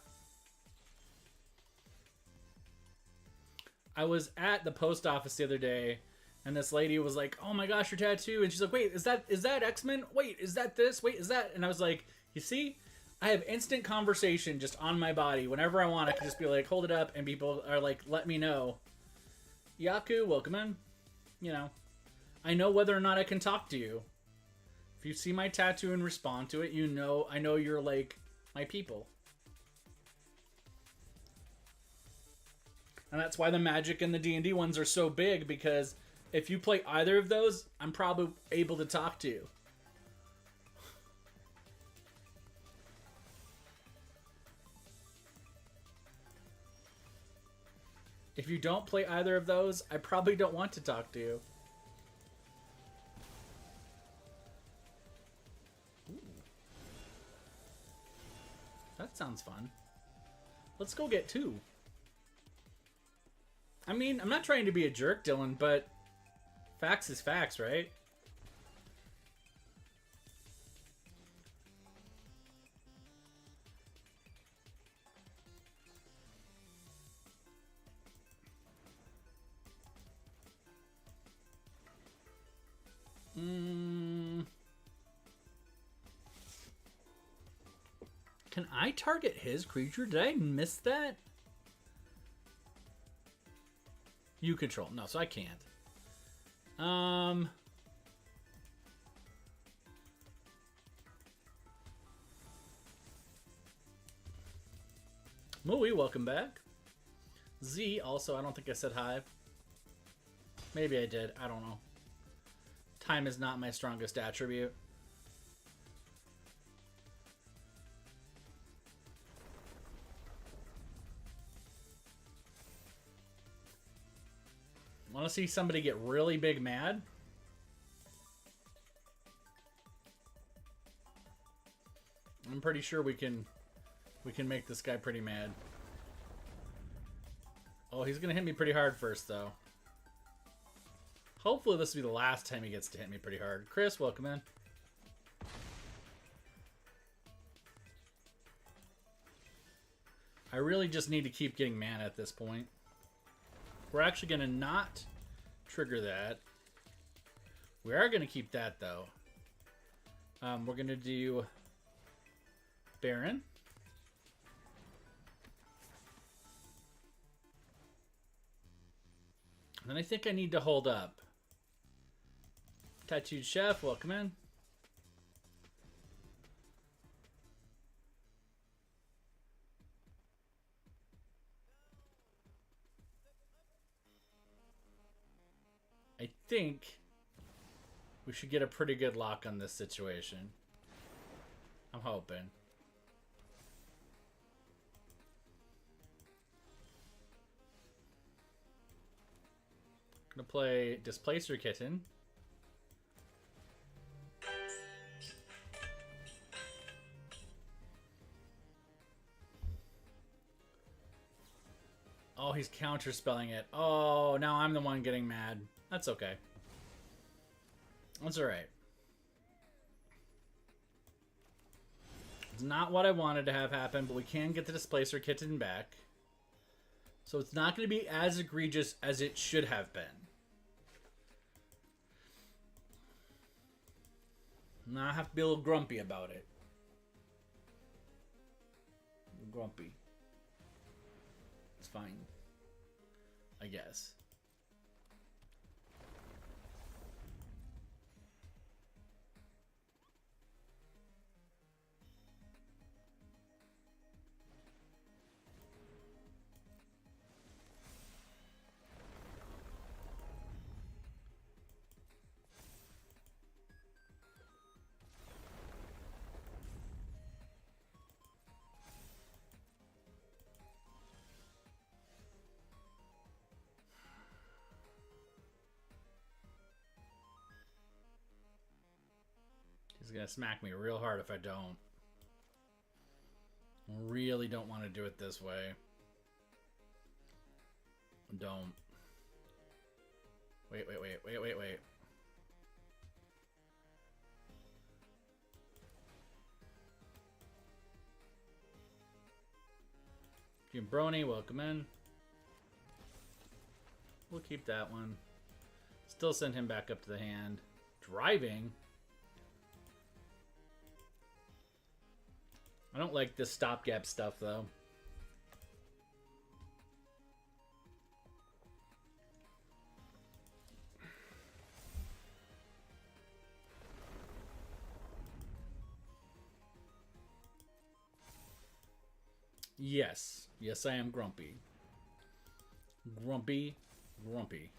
I was at the post office the other day, And this lady was like, "Oh my gosh, your tattoo!" And she's like, "Wait, is that X-Men? Wait, is that this? Wait, is that?" And I was like, "You see, I have instant conversation just on my body. Whenever I want, I can just be like, hold it up, and people are like, let me know." Yaku, welcome in. You know, I know whether or not I can talk to you. If you see my tattoo and respond to it, you know, I know you're like my people. And that's why the Magic and the D&D ones are so big, because if you play either of those, I'm probably able to talk to you. If you don't play either of those, I probably don't want to talk to you. Ooh. That sounds fun. Let's go get 2. I mean, I'm not trying to be a jerk, Dylan, but facts is facts, right? Can I target his creature? Did I miss that? You control. No, so I can't. Mooey, welcome back. Z, also, I don't think I said hi. Maybe I did. I don't know. Time is not my strongest attribute. Want to see somebody get really big mad? I'm pretty sure we can make this guy pretty mad. Oh, he's gonna hit me pretty hard first, though. Hopefully this will be the last time he gets to hit me pretty hard. Chris, welcome in. I really just need to keep getting mana at this point. We're actually going to not trigger that. We are going to keep that, though. We're going to do Baron. And then I think I need to hold up. Tattooed Chef, welcome in. I think we should get a pretty good lock on this situation. I'm hoping. Gonna play Displacer Kitten. Oh, he's counterspelling it. Oh, now I'm the one getting mad. That's okay. That's alright. It's not what I wanted to have happen, but we can get the Displacer Kitten back. So it's not going to be as egregious as it should have been. Now I have to be a little grumpy about it. Grumpy. It's fine. I guess. He's gonna smack me real hard if I don't. I really don't want to do it this way. Don't. Wait. Brony, welcome in. We'll keep that one. Still send him back up to the hand. Driving? I don't like this stopgap stuff, though. Yes. Yes, I am grumpy. Grumpy. Grumpy.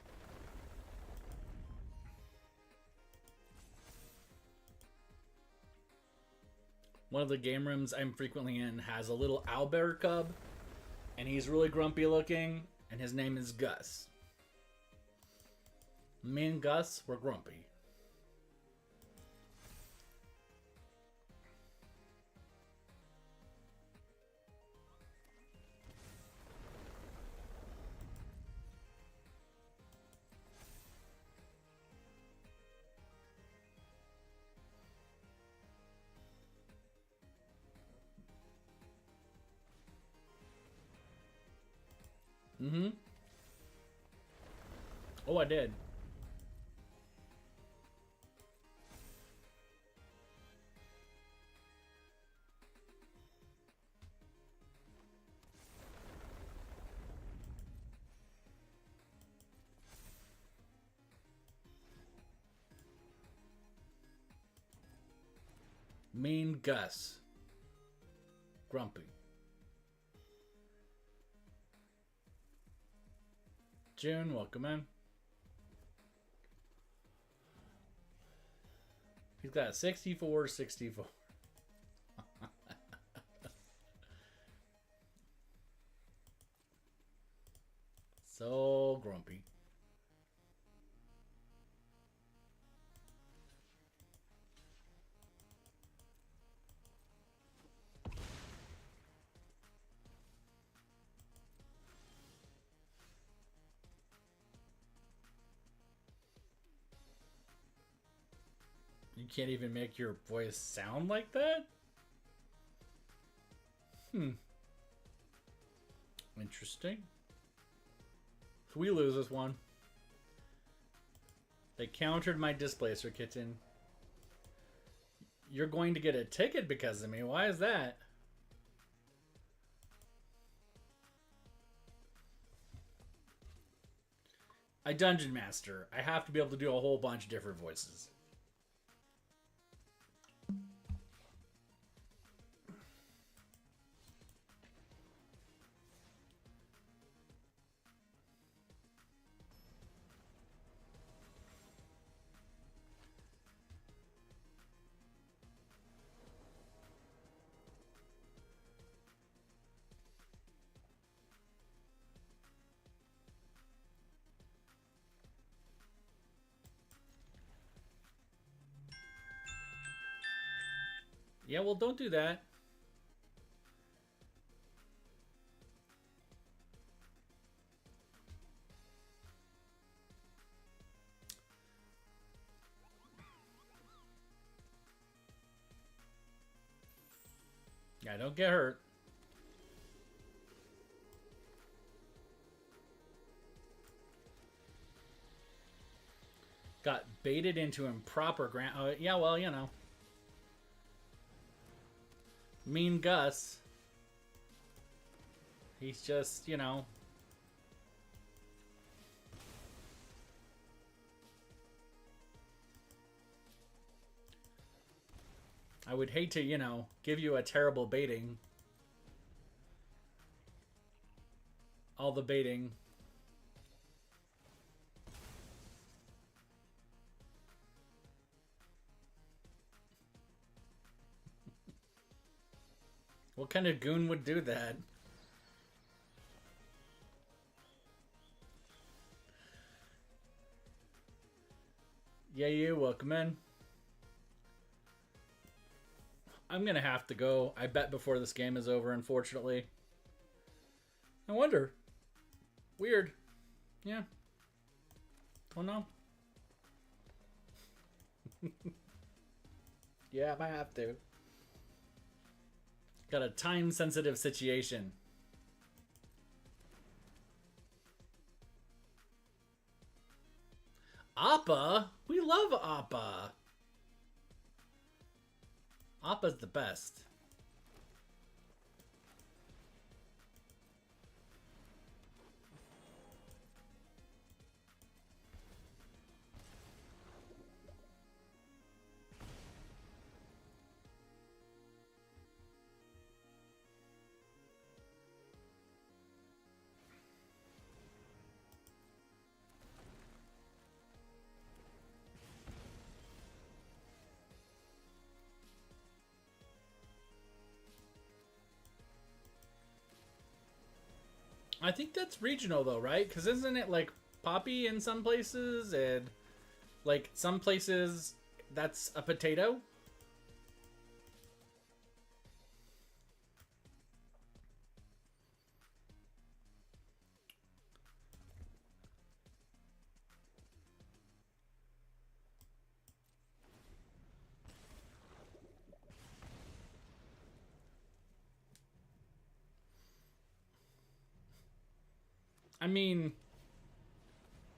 One of the game rooms I'm frequently in has a little owlbear cub, and he's really grumpy looking, and his name is Gus. Me and Gus were grumpy. Mm-hmm. Oh, I did. Mean Gus. Grumpy. June, welcome in. He's got 64. So grumpy. You can't even make your voice sound like that? Interesting. So we lose this one. They countered my displacer kitten. You're going to get a ticket because of me. Why is that? I dungeon master. I have to be able to do a whole bunch of different voices. Yeah, well, don't do that. Yeah, don't get hurt. Got baited into improper grant. Oh, yeah, well, you know. Mean Gus. He's just, you know. I would hate to, you know, give you a terrible baiting. All the baiting. What kind of goon would do that? Yeah, you welcome in. I'm gonna have to go. I bet before this game is over, unfortunately. I wonder. Weird. Yeah. Don't know. Yeah, I might have to. Got a time-sensitive situation. Appa? We love Appa. Appa's the best. I think that's regional though, right? Because isn't it like poppy in some places and like some places that's a potato? I mean,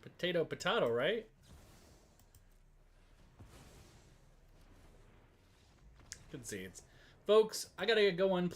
potato, right? Good seeds. Folks, I gotta get going. Please.